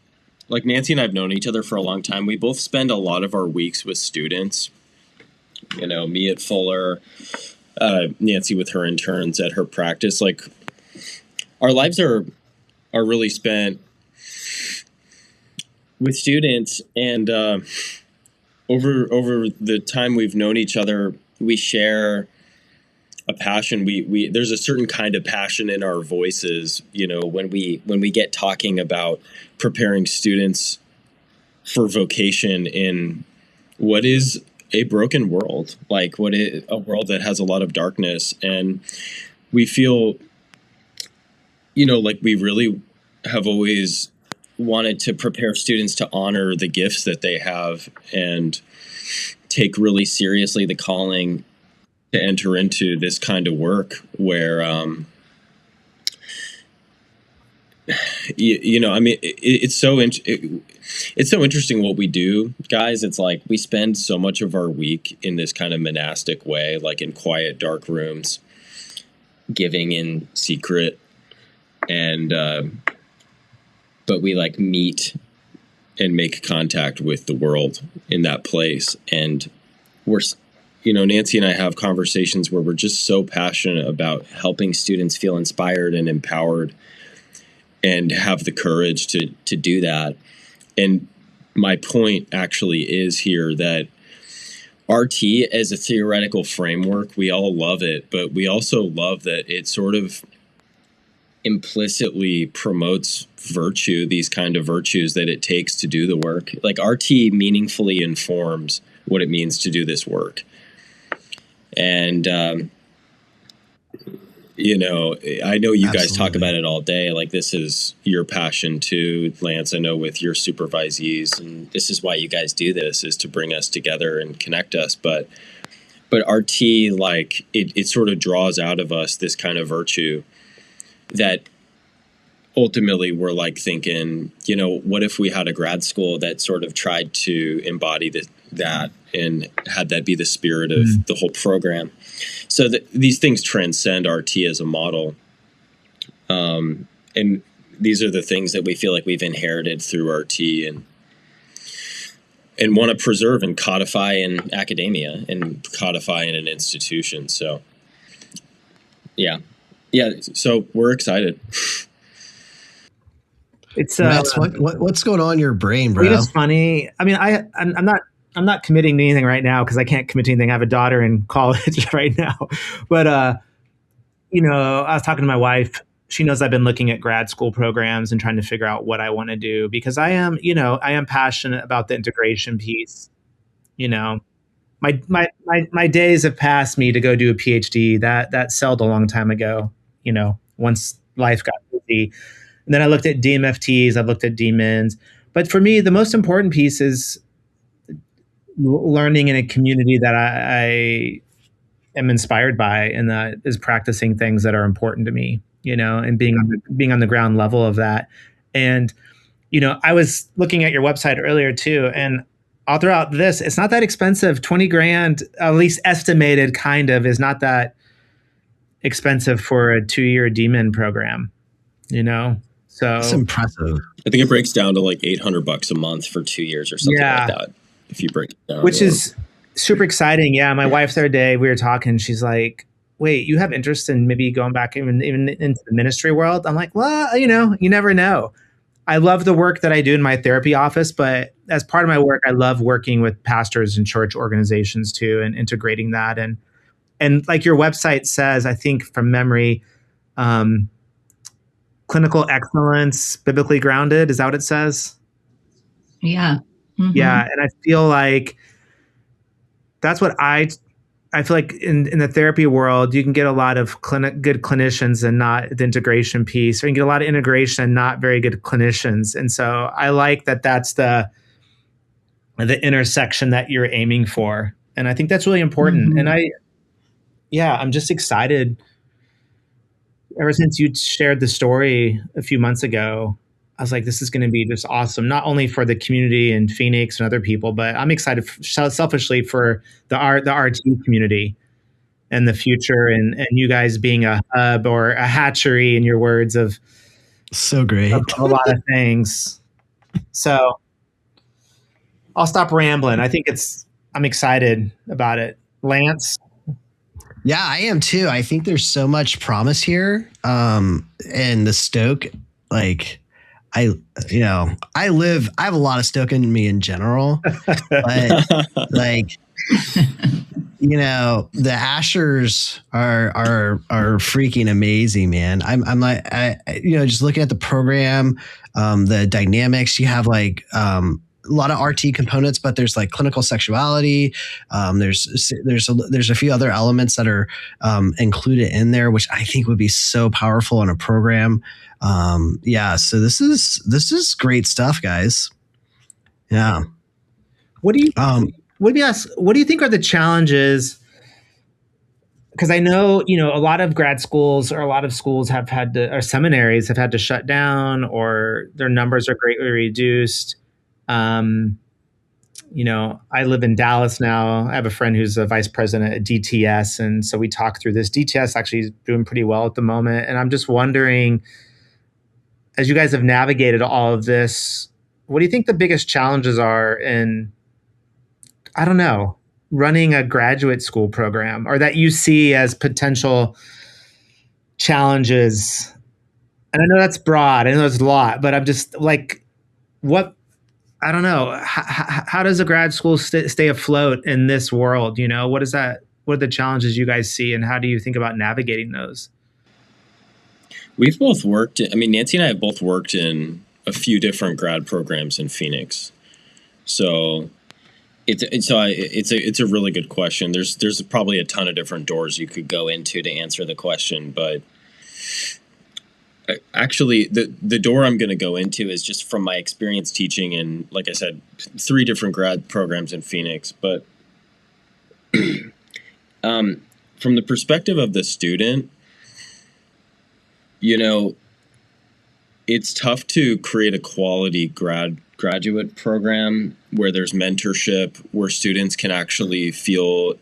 like, Nancy and I have known each other for a long time. We both spend a lot of our weeks with students. Me at Fuller, Nancy with her interns at her practice. Like, our lives are really spent with students, and over the time we've known each other, we share a passion. We there's a certain kind of passion in our voices, when we get talking about preparing students for vocation in what is a broken world, like a world that has a lot of darkness. And we feel, like we really have always wanted to prepare students to honor the gifts that they have and take really seriously the calling to enter into this kind of work where, it's so interesting what we do, guys. It's like we spend so much of our week in this kind of monastic way, like in quiet, dark rooms, giving in secret, and but we like meet and make contact with the world in that place. And we're, Nancy and I have conversations where we're just so passionate about helping students feel inspired and empowered and have the courage to do that. And my point actually is here that RT as a theoretical framework, we all love it, but we also love that it sort of implicitly promotes virtue, these kind of virtues that it takes to do the work. Like RT meaningfully informs what it means to do this work. And, I know you guys talk about it all day. Like this is your passion too, Lance, I know with your supervisees, and this is why you guys do this, is to bring us together and connect us. But RT, like it sort of draws out of us this kind of virtue that ultimately we're like thinking, what if we had a grad school that sort of tried to embody that and had that be the spirit of the whole program, so that these things transcend RT as a model. And these are the things that we feel like we've inherited through RT and want to preserve and codify in academia and codify in an institution. So yeah. So we're excited. It's Max, what's going on in your brain, bro? It's funny. I mean, I'm not committing to anything right now because I can't commit to anything. I have a daughter in college right now. But I was talking to my wife. She knows I've been looking at grad school programs and trying to figure out what I want to do, because I am passionate about the integration piece. My days have passed me to go do a PhD. That sailed a long time ago, once life got busy. And then I looked at DMFTs, I've looked at DMINs. But for me, the most important piece is learning in a community that I am inspired by, and that is practicing things that are important to me, and being on the ground level of that. And, I was looking at your website earlier too, and all throughout this, it's not that expensive. 20 grand, at least estimated, kind of, is not that expensive for a 2-year DMIN program, So it's impressive. I think it breaks down to like $800 a month for 2 years or something like that, if you break it down. Which is super exciting. Yeah, my wife the other day, we were talking. She's like, "Wait, you have interest in maybe going back even into the ministry world?" I'm like, "Well, you never know." I love the work that I do in my therapy office, but as part of my work, I love working with pastors and church organizations too, and integrating that. And like your website says, I think from memory, clinical excellence, biblically grounded. Is that what it says? Yeah. Mm-hmm. Yeah. And I feel like that's what I feel like in the therapy world, you can get a lot of good clinicians and not the integration piece, or you can get a lot of integration and not very good clinicians. And so I like that that's the intersection that you're aiming for. And I think that's really important. Mm-hmm. And I'm just excited. Ever since you shared the story a few months ago, I was like, this is going to be just awesome, not only for the community in Phoenix and other people, but I'm excited selfishly for the RT community and the future, and you guys being a hub or a hatchery, in your words, of so great, of a lot of things. So I'll stop rambling. I'm excited about it. Lance? Yeah, I am too. I think there's so much promise here. And the Stoke, like, I have a lot of stoke in me in general, but like, the Ashers are freaking amazing, man. I'm like, just looking at the program, the dynamics. You have like a lot of RT components, but there's like clinical sexuality. There's a few other elements that are included in there, which I think would be so powerful in a program. So this is great stuff, guys. Yeah. What do you think are the challenges? Because I know, a lot of grad schools or a lot of schools have had to, or seminaries have had to shut down, or their numbers are greatly reduced. I live in Dallas now. I have a friend who's a vice president at DTS. And so we talk through this. DTS actually is doing pretty well at the moment. And I'm just wondering, as you guys have navigated all of this, what do you think the biggest challenges are in, I don't know, running a graduate school program, or that you see as potential challenges? And I know that's broad. I know it's a lot, but I'm just like, I don't know. How does a grad school stay afloat in this world? What is that? What are the challenges you guys see, and how do you think about navigating those? We've both worked. Nancy and I have both worked in a few different grad programs in Phoenix. So it's a really good question. There's probably a ton of different doors you could go into to answer the question, but actually the door I'm going to go into is just from my experience teaching in, like I said, 3 different grad programs in Phoenix. But from the perspective of the student, it's tough to create a quality graduate program where there's mentorship, where students can actually feel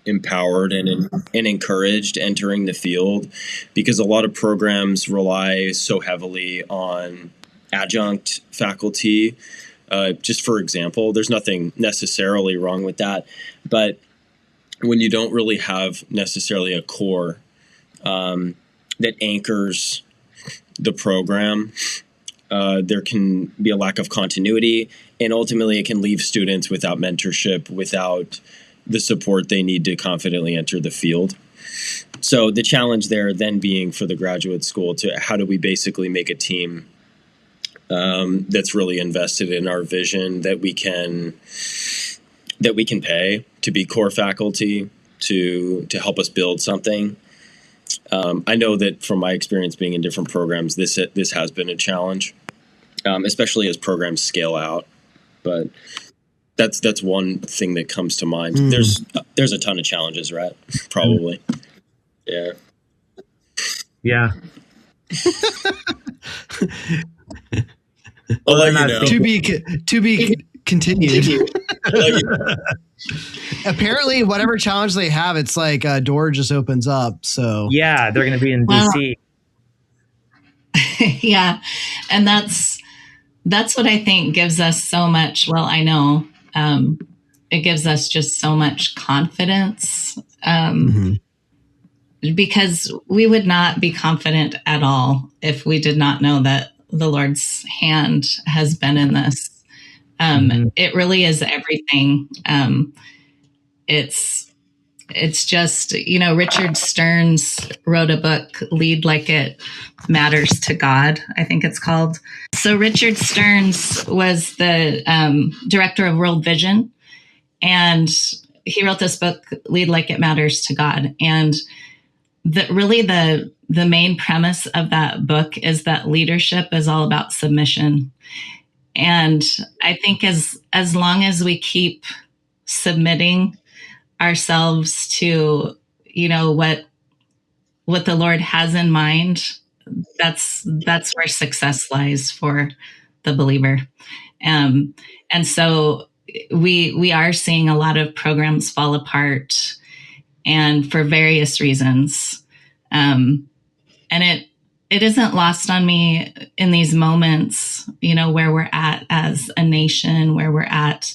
empowered and encouraged entering the field, because a lot of programs rely so heavily on adjunct faculty. Just for example, there's nothing necessarily wrong with that, but when you don't really have necessarily a core that anchors the program, there can be a lack of continuity, and ultimately it can leave students without mentorship, without the support they need to confidently enter the field. So the challenge there then being for the graduate school to how do we basically make a team that's really invested in our vision, that we can pay to be core faculty to help us build something. I know that from my experience being in different programs, this has been a challenge, especially as programs scale out. But that's one thing that comes to mind. There's a ton of challenges, right? Probably. Yeah. Yeah. To be continued. Apparently, whatever challenge they have, it's like a door just opens up. So yeah, they're going to be in DC. Yeah, and that's what I think gives us so much. Well, I know it gives us just so much confidence, because we would not be confident at all if we did not know that the Lord's hand has been in this. It really is everything. It's just, Richard Stearns wrote a book, Lead Like It Matters to God, I think it's called. So Richard Stearns was the director of World Vision, and he wrote this book, Lead Like It Matters to God. And the main premise of that book is that leadership is all about submission. And I think as long as we keep submitting ourselves to, what the Lord has in mind, that's where success lies for the believer. And so we are seeing a lot of programs fall apart, and for various reasons. And it isn't lost on me in these moments, where we're at as a nation, where we're at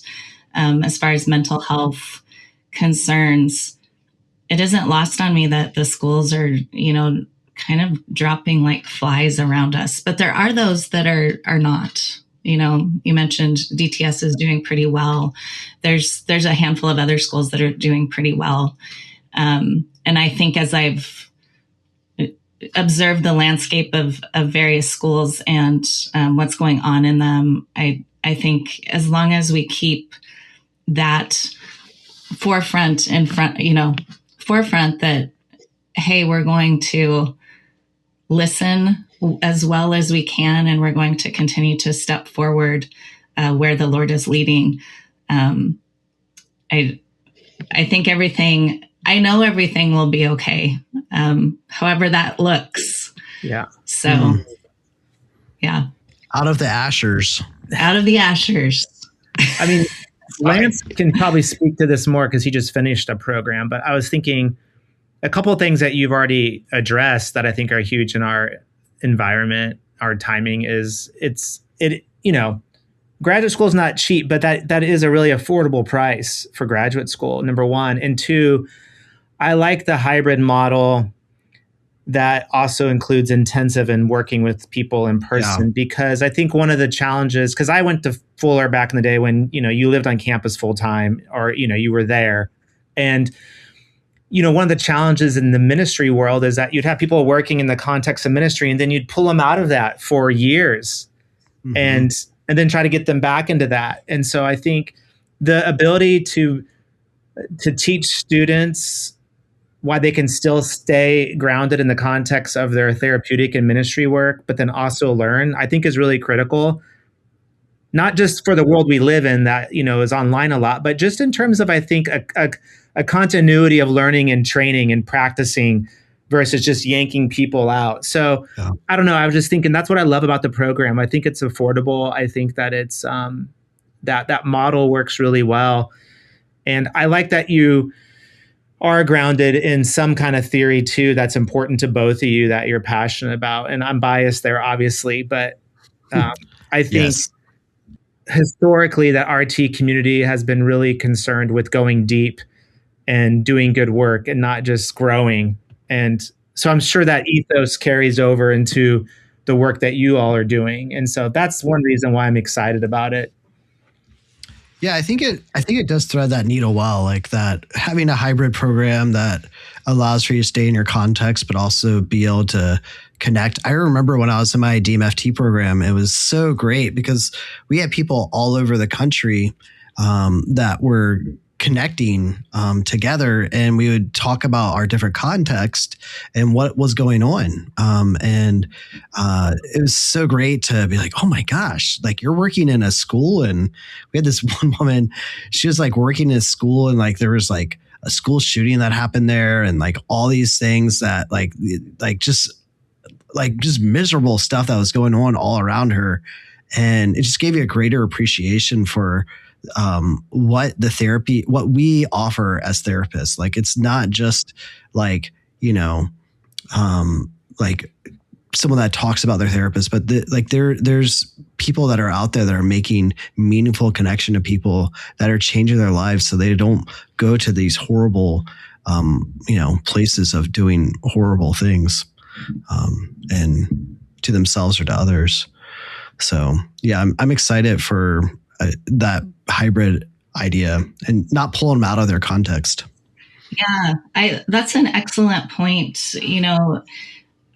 as far as mental health concerns. It isn't lost on me that the schools are, kind of dropping like flies around us. But there are those that are not. You know, you mentioned DTS is doing pretty well. There's a handful of other schools that are doing pretty well. And I think as I've observed the landscape of various schools and what's going on in them, I think as long as we keep that forefront that, hey, we're going to listen as well as we can, and we're going to continue to step forward where the Lord is leading. I think I know everything will be okay, however that looks. Yeah. So, yeah. Out of the Ashers. Out of the Ashers. I mean, Lance can probably speak to this more because he just finished a program, but I was thinking a couple of things that you've already addressed that I think are huge in our environment, our timing is graduate school is not cheap, but that is a really affordable price for graduate school, number one. And two, I like the hybrid model that also includes intensive and working with people in person, because I think one of the challenges, because I went to Fuller back in the day when, you lived on campus full time, or, you were there. And, one of the challenges in the ministry world is that you'd have people working in the context of ministry, and then you'd pull them out of that for years and then try to get them back into that. And so I think the ability to teach students why they can still stay grounded in the context of their therapeutic and ministry work, but then also learn, I think is really critical. Not just for the world we live in that, is online a lot, but just in terms of, I think, a continuity of learning and training and practicing versus just yanking people out. So I don't know. I was just thinking that's what I love about the program. I think it's affordable. I think that it's that model works really well. And I like that you are grounded in some kind of theory too that's important to both of you that you're passionate about. And I'm biased there, obviously, but I think historically the RT community has been really concerned with going deep and doing good work and not just growing. And so I'm sure that ethos carries over into the work that you all are doing. And so that's one reason why I'm excited about it. Yeah, I think it does thread that needle well, like that having a hybrid program that allows for you to stay in your context, but also be able to connect. I remember when I was in my DMFT program, it was so great because we had people all over the country that were connecting together, and we would talk about our different context and what was going on. And it was so great to be like, oh my gosh, like you're working in a school. And we had this one woman, she was like working in a school, and like there was like a school shooting that happened there, and like all these things that like just miserable stuff that was going on all around her. And it just gave you a greater appreciation for what we offer as therapists. Like, it's not just like, like someone that talks about their therapist, but there's people that are out there that are making meaningful connection to people that are changing their lives so they don't go to these horrible, places of doing horrible things, and to themselves or to others. So yeah, I'm excited for that hybrid idea and not pulling them out of their context. Yeah, that's an excellent point.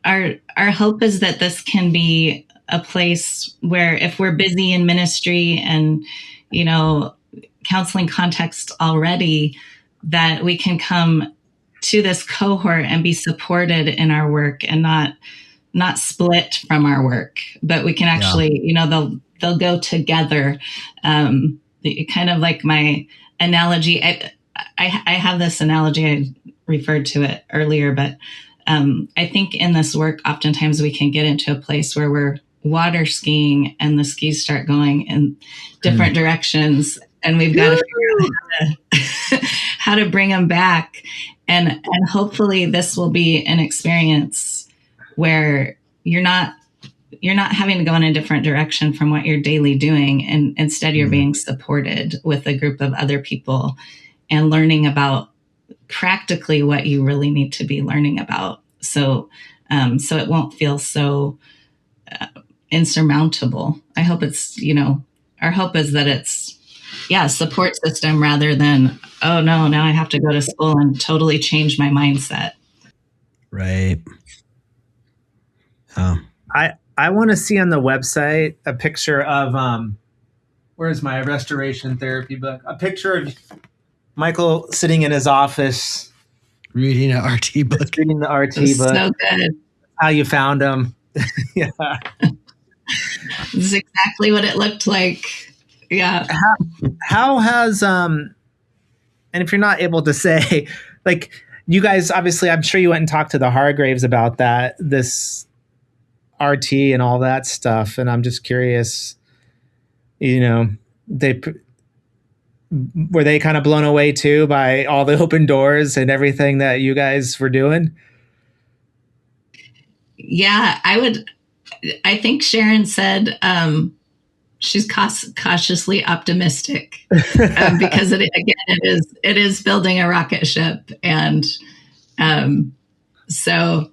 Our hope is that this can be a place where if we're busy in ministry and, counseling context already, that we can come to this cohort and be supported in our work and not split from our work, but we can actually, they'll go together. Kind of like my analogy. I have this analogy, I referred to it earlier, but I think in this work, oftentimes we can get into a place where we're water skiing and the skis start going in different directions, and we've got to figure out how to bring them back. And hopefully this will be an experience where you're not having to go in a different direction from what you're daily doing. And instead you're being supported with a group of other people and learning about practically what you really need to be learning about. So so it won't feel so insurmountable. I hope it's, our hope is that it's, support system rather than, oh no, now I have to go to school and totally change my mindset. Right. I want to see on the website a picture of where's my restoration therapy book? A picture of Michael sitting in his office reading an RT book. Reading the RT book. So good. How you found him. Yeah. This is exactly what it looked like. Yeah. How has and if you're not able to say, like, you guys, obviously, I'm sure you went and talked to the Hargraves about this RT and all that stuff. And I'm just curious, were they kind of blown away too by all the open doors and everything that you guys were doing? Yeah, I think Sharon said she's cautiously optimistic because it is building a rocket ship. And so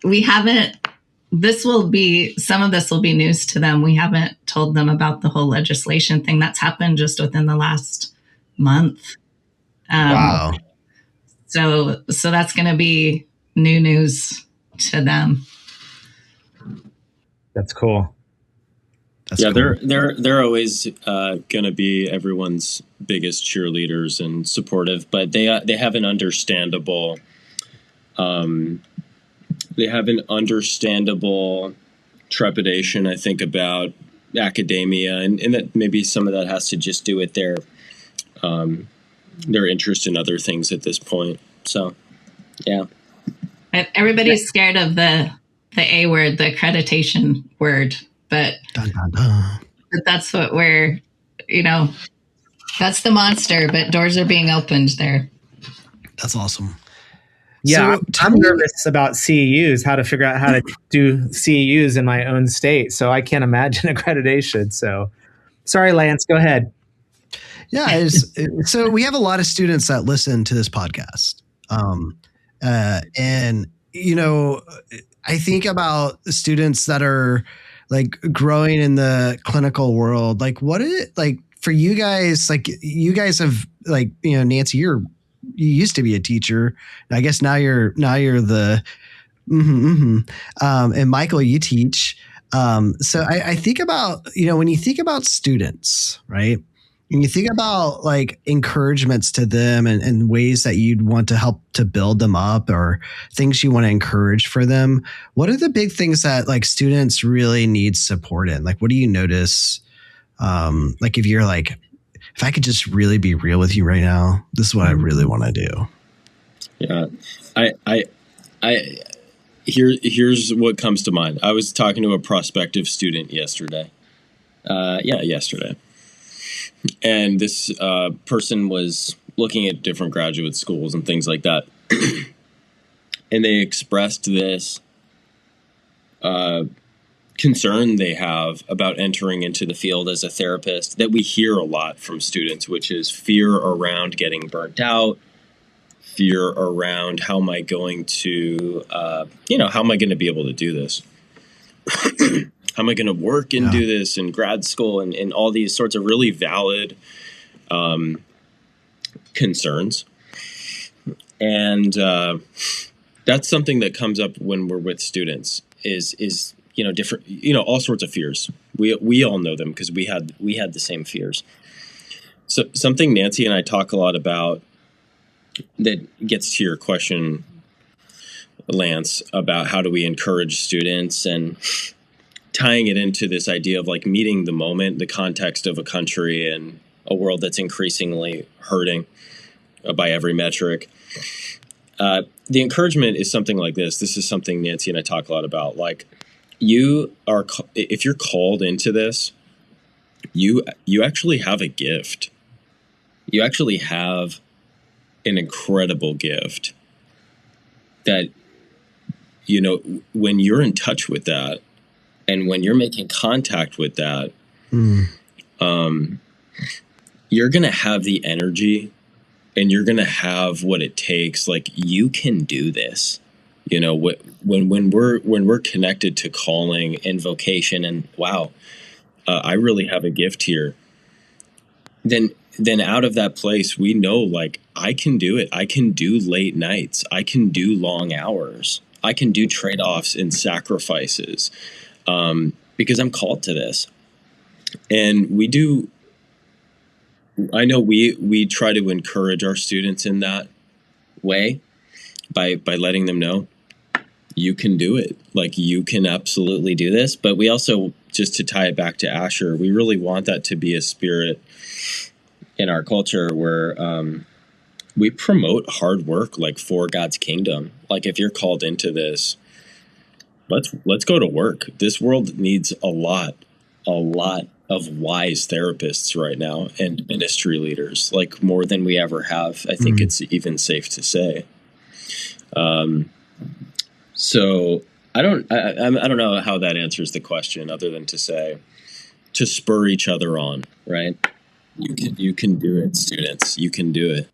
we haven't, some of this will be news to them. We haven't told them about the whole legislation thing that's happened just within the last month. Wow. So that's going to be new news to them. That's cool. Cool. They're always going to be everyone's biggest cheerleaders and supportive, but they have an understandable trepidation, I think, about academia, and that maybe some of that has to just do with their interest in other things at this point. So, yeah. Everybody's scared of the A word, the accreditation word, but, dun, dun, dun. But that's what that's the monster, but doors are being opened there. That's awesome. Yeah, so, I'm nervous about CEUs, how to figure out how to do CEUs in my own state. So I can't imagine accreditation. So sorry, Lance, go ahead. Yeah. So we have a lot of students that listen to this podcast. And, I think about the students that are like growing in the clinical world. Like, what is it like for you guys? Like, you guys have, like, Nancy, you used to be a teacher. I guess now you're the, and Michael, you teach. So I think about, when you think about students, right? And you think about like encouragements to them and ways that you'd want to help to build them up or things you want to encourage for them. What are the big things that like students really need support in? Like, what do you notice? Like if you're like, if I could just really be real with you right now, this is what I really want to do. Yeah. Here's what comes to mind. I was talking to a prospective student yesterday. Yesterday. And this person was looking at different graduate schools and things like that. And they expressed this concern they have about entering into the field as a therapist that we hear a lot from students, which is fear around getting burnt out, fear around how am I going to, how am I going to be able to do this? How am I going to work and do this in grad school and all these sorts of really valid concerns. And that's something that comes up when we're with students is different, all sorts of fears. We all know them because we had the same fears. So something Nancy and I talk a lot about that gets to your question, Lance, about how do we encourage students and tying it into this idea of like meeting the moment, the context of a country and a world that's increasingly hurting by every metric. The encouragement is something like this. This is something Nancy and I talk a lot about. Like, if you're called into this, you actually have a gift. You actually have an incredible gift that, when you're in touch with that, and when you're making contact with that, you're going to have the energy and you're going to have what it takes. Like, you can do this. You know, when we're connected to calling and vocation, and wow, I really have a gift here. Then out of that place, we know, like, I can do it. I can do late nights. I can do long hours. I can do trade-offs and sacrifices, because I'm called to this. And I know we try to encourage our students in that way by letting them know you can do it. Like, you can absolutely do this. But we also, just to tie it back to Asher, we really want that to be a spirit in our culture where we promote hard work, like, for God's kingdom. Like, if you're called into this, let's go to work. This world needs a lot of wise therapists right now, and ministry leaders, like, more than we ever have. I think it's even safe to say. So I don't know how that answers the question, other than to say, to spur each other on, right? You can do it, students. You can do it.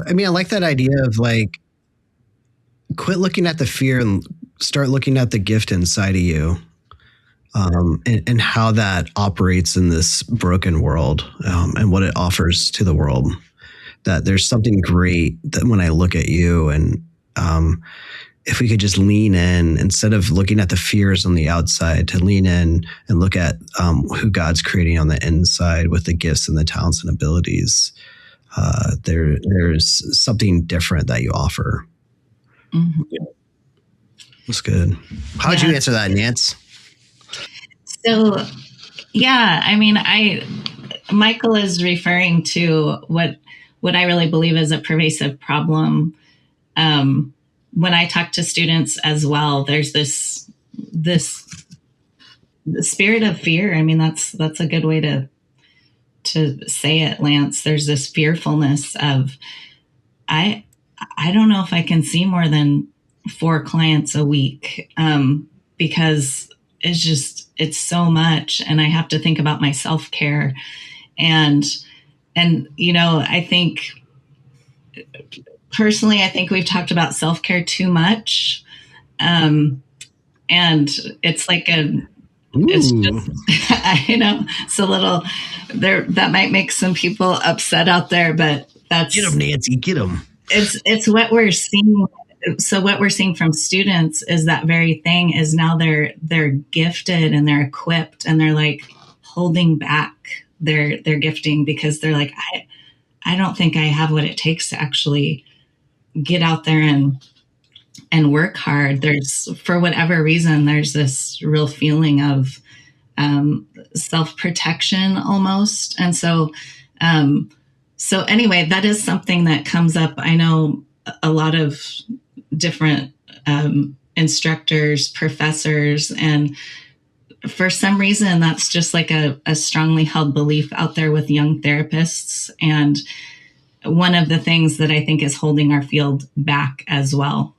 I mean, I like that idea of, like, quit looking at the fear and start looking at the gift inside of you, and how that operates in this broken world, and what it offers to the world. That there's something great that when I look at you, and if we could just lean in, instead of looking at the fears on the outside, to lean in and look at who God's creating on the inside with the gifts and the talents and abilities. There's something different that you offer. Mm-hmm. That's good. How would you answer that, Nance? So, yeah, I mean, Michael is referring to what I really believe is a pervasive problem. When I talk to students as well, there's this the spirit of fear. I mean, that's a good way to say it, Lance. There's this fearfulness of, I don't know if I can see more than 4 clients a week, because it's so much, and I have to think about my self-care. And, you know, I think personally, I think we've talked about self-care too much. And it's like it's just, you know, it's a little there that might make some people upset out there, but that's, get them, Nancy, get them. It's what we're seeing. So what we're seeing from students is that very thing is now they're gifted and they're equipped, and they're like holding back their gifting because they're like, I don't think I have what it takes to actually get out there and work hard. There's, for whatever reason, there's this real feeling of self-protection almost. And so anyway, that is something that comes up. I know a lot of different instructors, professors, and for some reason, that's just like a strongly held belief out there with young therapists. And one of the things that I think is holding our field back as well,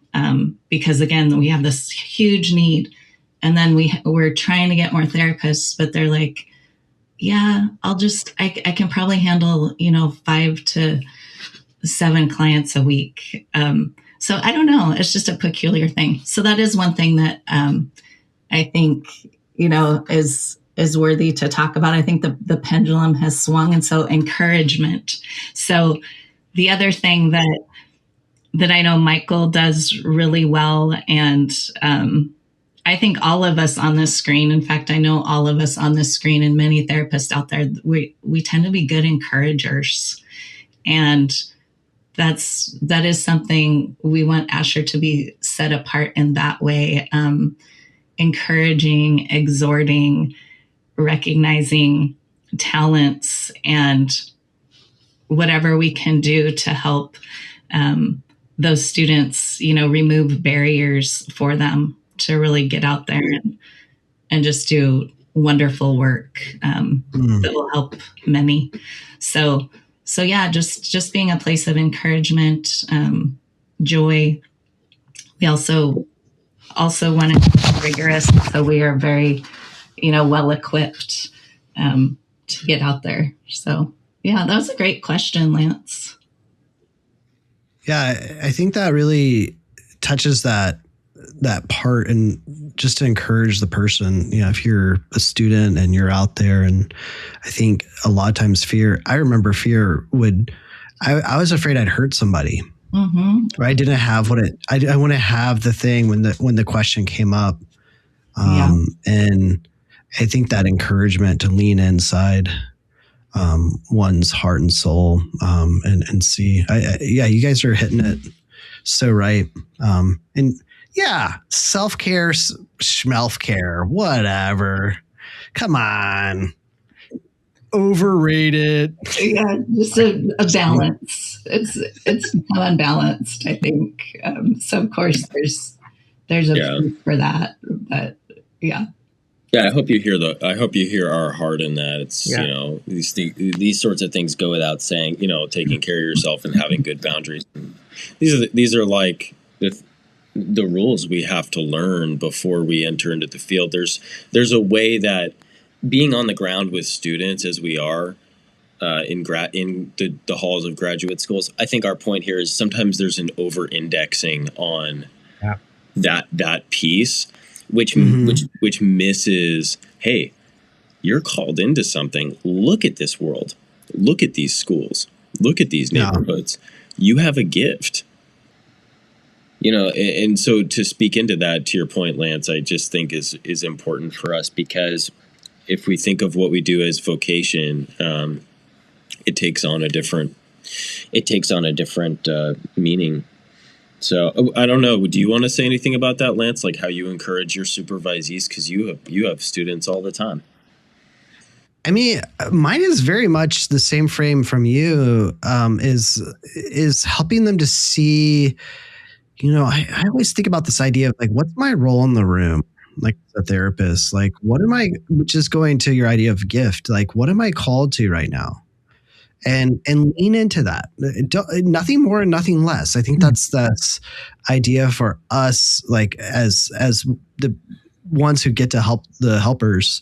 because again, we have this huge need, and then we're trying to get more therapists, but they're like, yeah, I can probably handle, 5 to 7 clients a week. So I don't know. It's just a peculiar thing. So that is one thing that I think, is worthy to talk about. I think the pendulum has swung. And so encouragement. So the other thing that I know Michael does really well, and I think all of us on this screen, in fact, I know all of us on this screen and many therapists out there, we tend to be good encouragers. And that is something we want Asher to be set apart in that way. Encouraging, exhorting, recognizing talents, and whatever we can do to help those students, remove barriers for them to really get out there and just do wonderful work that will help many. So yeah, just being a place of encouragement, joy. We also want to be rigorous, so we are very, well equipped to get out there. So yeah, that was a great question, Lance. Yeah, I think that really touches that part, and just to encourage the person, if you're a student and you're out there, and I think a lot of times I remember fear I was afraid I'd hurt somebody. Mm-hmm. Or I didn't have I want to have the thing when the question came up. And I think that encouragement to lean inside one's heart and soul, and see. You guys are hitting it so right. And yeah, self-care, schmelf-care, whatever. Come on. Overrated. Yeah, just a balance. It's unbalanced, I think. So of course there's a place for that, but yeah. Yeah, I hope you hear our heart in that. It's these sorts of things go without saying. Taking care of yourself and having good boundaries. These are like the rules we have to learn before we enter into the field. There's a way that being on the ground with students as we are in the halls of graduate schools. I think our point here is sometimes there's an over-indexing on that piece. Which misses, hey, you're called into something. Look at this world. Look at these schools. Look at these neighborhoods. You have a gift. And so to speak into that, to your point, Lance, I just think is important for us, because if we think of what we do as vocation, it takes on a different meaning. So I don't know. Do you want to say anything about that, Lance? Like how you encourage your supervisees, because you have students all the time. I mean, mine is very much the same frame from you. Is helping them to see. I always think about this idea of like, what's my role in the room? Like a therapist, like what am I? Just going to your idea of gift, like what am I called to right now? And lean into that. Nothing more and nothing less. I think that's idea for us, like as the ones who get to help the helpers,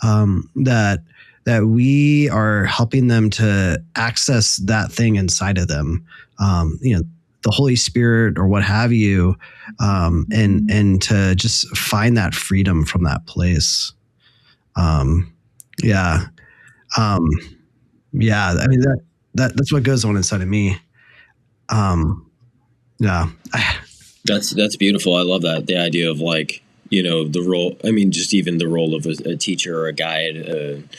that we are helping them to access that thing inside of them, the Holy Spirit or what have you, and to just find that freedom from that place. Yeah, I mean that's what goes on inside of me. That's beautiful. I love that. The idea of like, the role. I mean, just even the role of a teacher or a guide, an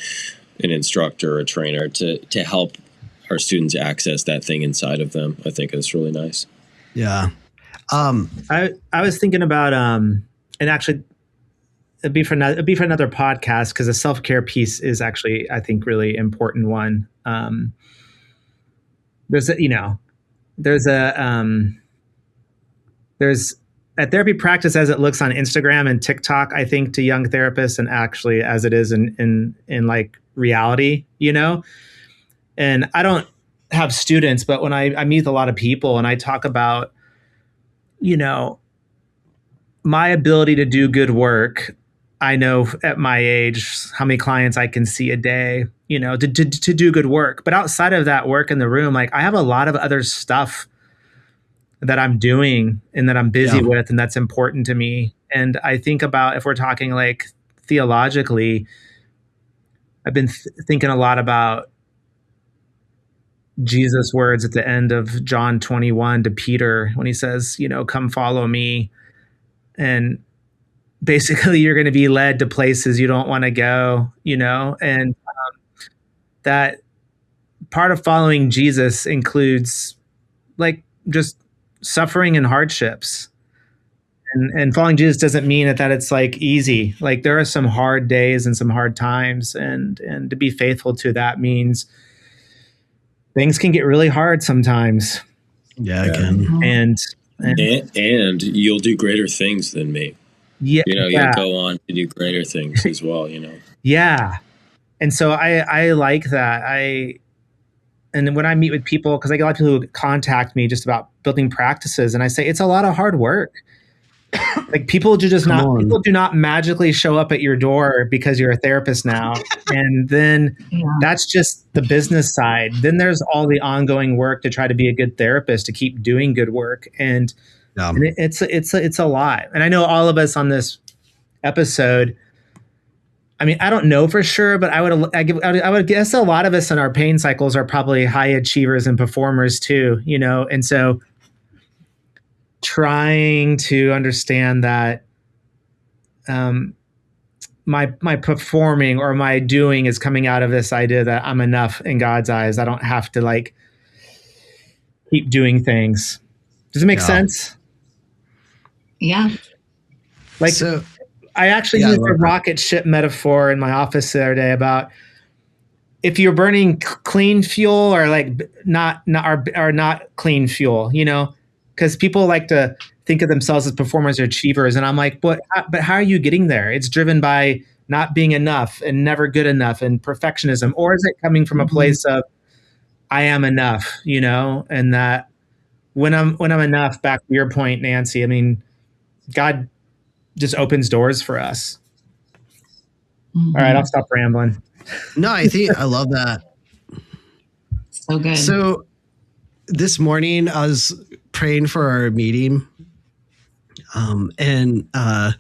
instructor, or a trainer to help our students access that thing inside of them. I think that's really nice. Yeah. I was thinking about and actually. It'd be for another podcast, because the self-care piece is actually, I think, really important one. There's a therapy practice as it looks on Instagram and TikTok, I think, to young therapists, and actually as it is in like reality, and I don't have students, but when I meet a lot of people and I talk about, my ability to do good work, I know at my age how many clients I can see a day, to do good work. But outside of that work in the room, like I have a lot of other stuff that I'm doing and that I'm busy with, and that's important to me. And I think about, if we're talking like theologically, I've been thinking a lot about Jesus' words at the end of John 21 to Peter when he says, come follow me. And basically you're going to be led to places you don't want to go, and that part of following Jesus includes like just suffering and hardships. And following Jesus doesn't mean that it's like easy. Like there are some hard days and some hard times, and to be faithful to that means things can get really hard sometimes. Yeah, it can. And you'll do greater things than me. Yeah, you'll go on to do greater things as well, Yeah. And so I like that. And when I meet with people, because I get a lot of people who contact me just about building practices, and I say, it's a lot of hard work. Like people do not magically show up at your door because you're a therapist now. And then that's just the business side. Then there's all the ongoing work to try to be a good therapist, to keep doing good work. And it's a lot. And I know all of us on this episode, I mean, I don't know for sure, but I would guess a lot of us in our pain cycles are probably high achievers and performers too, you know? And so trying to understand that my performing or my doing is coming out of this idea that I'm enough in God's eyes. I don't have to like keep doing things. Does it make sense? Yeah. Like, so, I actually used a rocket ship metaphor in my office the other day about if you're burning clean fuel or like not clean fuel, you know, because people like to think of themselves as performers or achievers. And I'm like, but how are you getting there? It's driven by not being enough and never good enough and perfectionism. Or is it coming from a place of I am enough, you know, and that when I'm enough, back to your point, Nancy, I mean, God just opens doors for us. All right, I'll stop rambling. No, I love that. So good. So this morning I was praying for our meeting. And I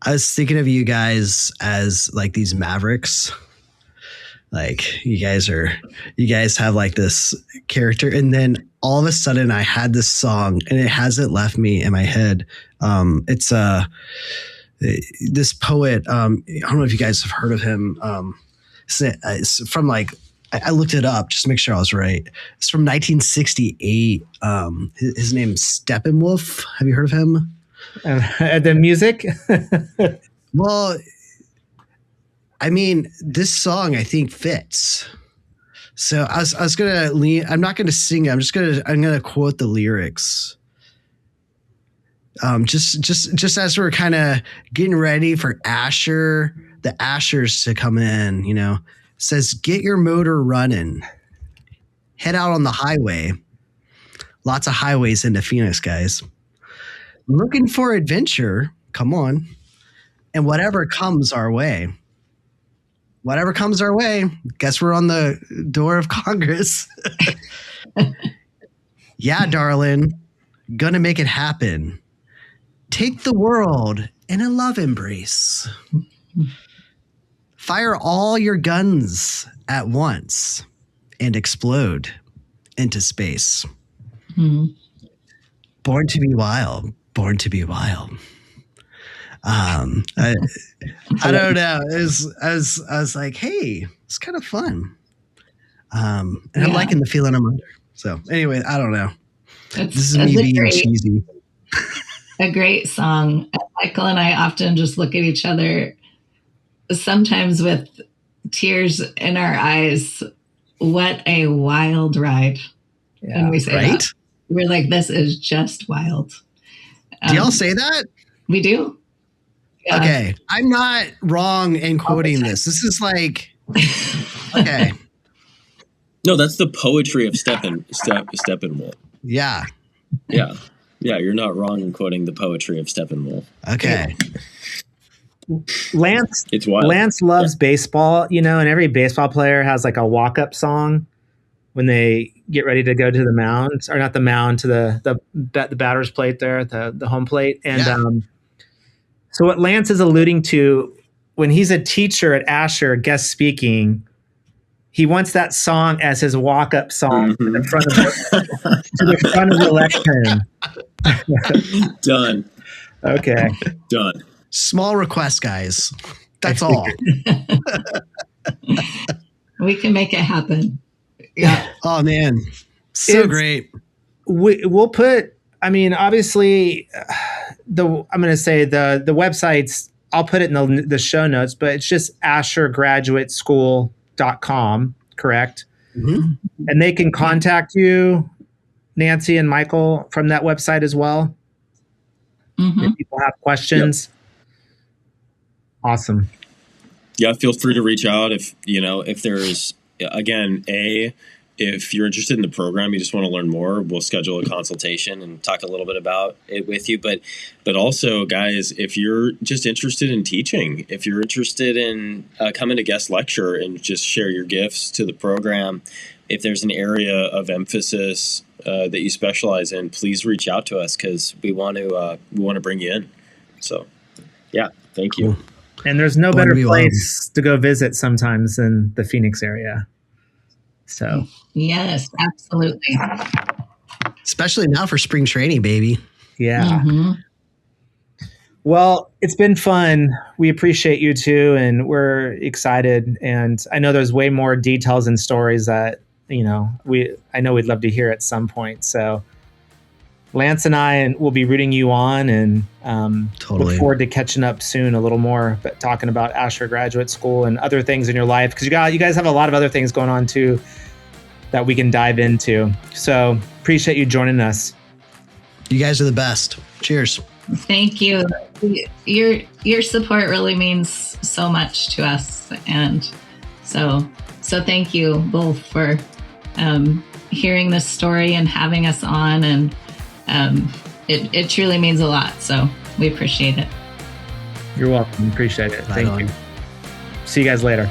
was thinking of you guys as like these mavericks. Like you guys have like this character. And then all of a sudden I had this song and it hasn't left me in my head. It's this poet. I don't know if you guys have heard of him. It's from like, I looked it up just to make sure I was right. It's from 1968. His name is Steppenwolf. Have you heard of him? The music? Well, I mean, this song I think fits. So I was gonna lean. I'm not gonna sing it. I'm gonna quote the lyrics. Just as we're kind of getting ready for the Ashers to come in, you know, it says, get your motor running, head out on the highway. Lots of highways into Phoenix, guys. Looking for adventure. Come on. And whatever comes our way, guess we're on the door of Congress. Yeah, darling, gonna make it happen. Take the world in a love embrace. Fire all your guns at once and explode into space. Born to be wild. Born to be wild. I don't know. I was like, hey, it's kind of fun. And I'm liking the feeling I'm under. So anyway, I don't know. This is me being cheesy. A great song. Michael and I often just look at each other, sometimes with tears in our eyes. What a wild ride. Yeah, when we say that. We're like, this is just wild. Do y'all say that? We do. Yeah. Okay. I'm not wrong in quoting this. This is like, okay. No, that's the poetry of Steppenwolf. Yeah. Yeah. Yeah, you're not wrong in quoting the poetry of Steppenwolf. Okay. Lance loves baseball, you know, and every baseball player has like a walk-up song when they get ready to go to the mound, or not the mound, to the batter's plate there, the home plate. And so what Lance is alluding to, when he's a teacher at Asher guest speaking, he wants that song as his walk-up song to the front of the lectern. Done. Okay. Done. Small request, guys. That's all. We can make it happen. Yeah. Oh man, so great. We'll put. I mean, obviously, I'm going to say the websites. I'll put it in the show notes, but it's just AsherGraduateSchool.com, correct? Mm-hmm. And they can contact you, Nancy and Michael, from that website as well. Mm-hmm. If people have questions. Yep. Awesome. Yeah, feel free to reach out if there's, again, if you're interested in the program, you just want to learn more, we'll schedule a consultation and talk a little bit about it with you. But also, guys, if you're just interested in teaching, if you're interested in coming to guest lecture and just share your gifts to the program, if there's an area of emphasis that you specialize in, please reach out to us, because we want to bring you in. So, yeah, thank you. Cool. And there's no better place to go visit sometimes than the Phoenix area. So yes, absolutely. Especially now for spring training, baby. Yeah. Mm-hmm. Well, it's been fun. We appreciate you too, and we're excited. And I know there's way more details and stories that, I know we'd love to hear at some point. So Lance and I will be rooting you on, and Totally look forward to catching up soon a little more, but talking about Asher Graduate School and other things in your life, because you guys have a lot of other things going on too that we can dive into. So appreciate you joining us. You guys are the best. Cheers. Thank you. Your support really means so much to us, and so thank you both for hearing this story and having us on, and it truly means a lot. So we appreciate it. You're welcome. Appreciate it. Thank you. See you guys later.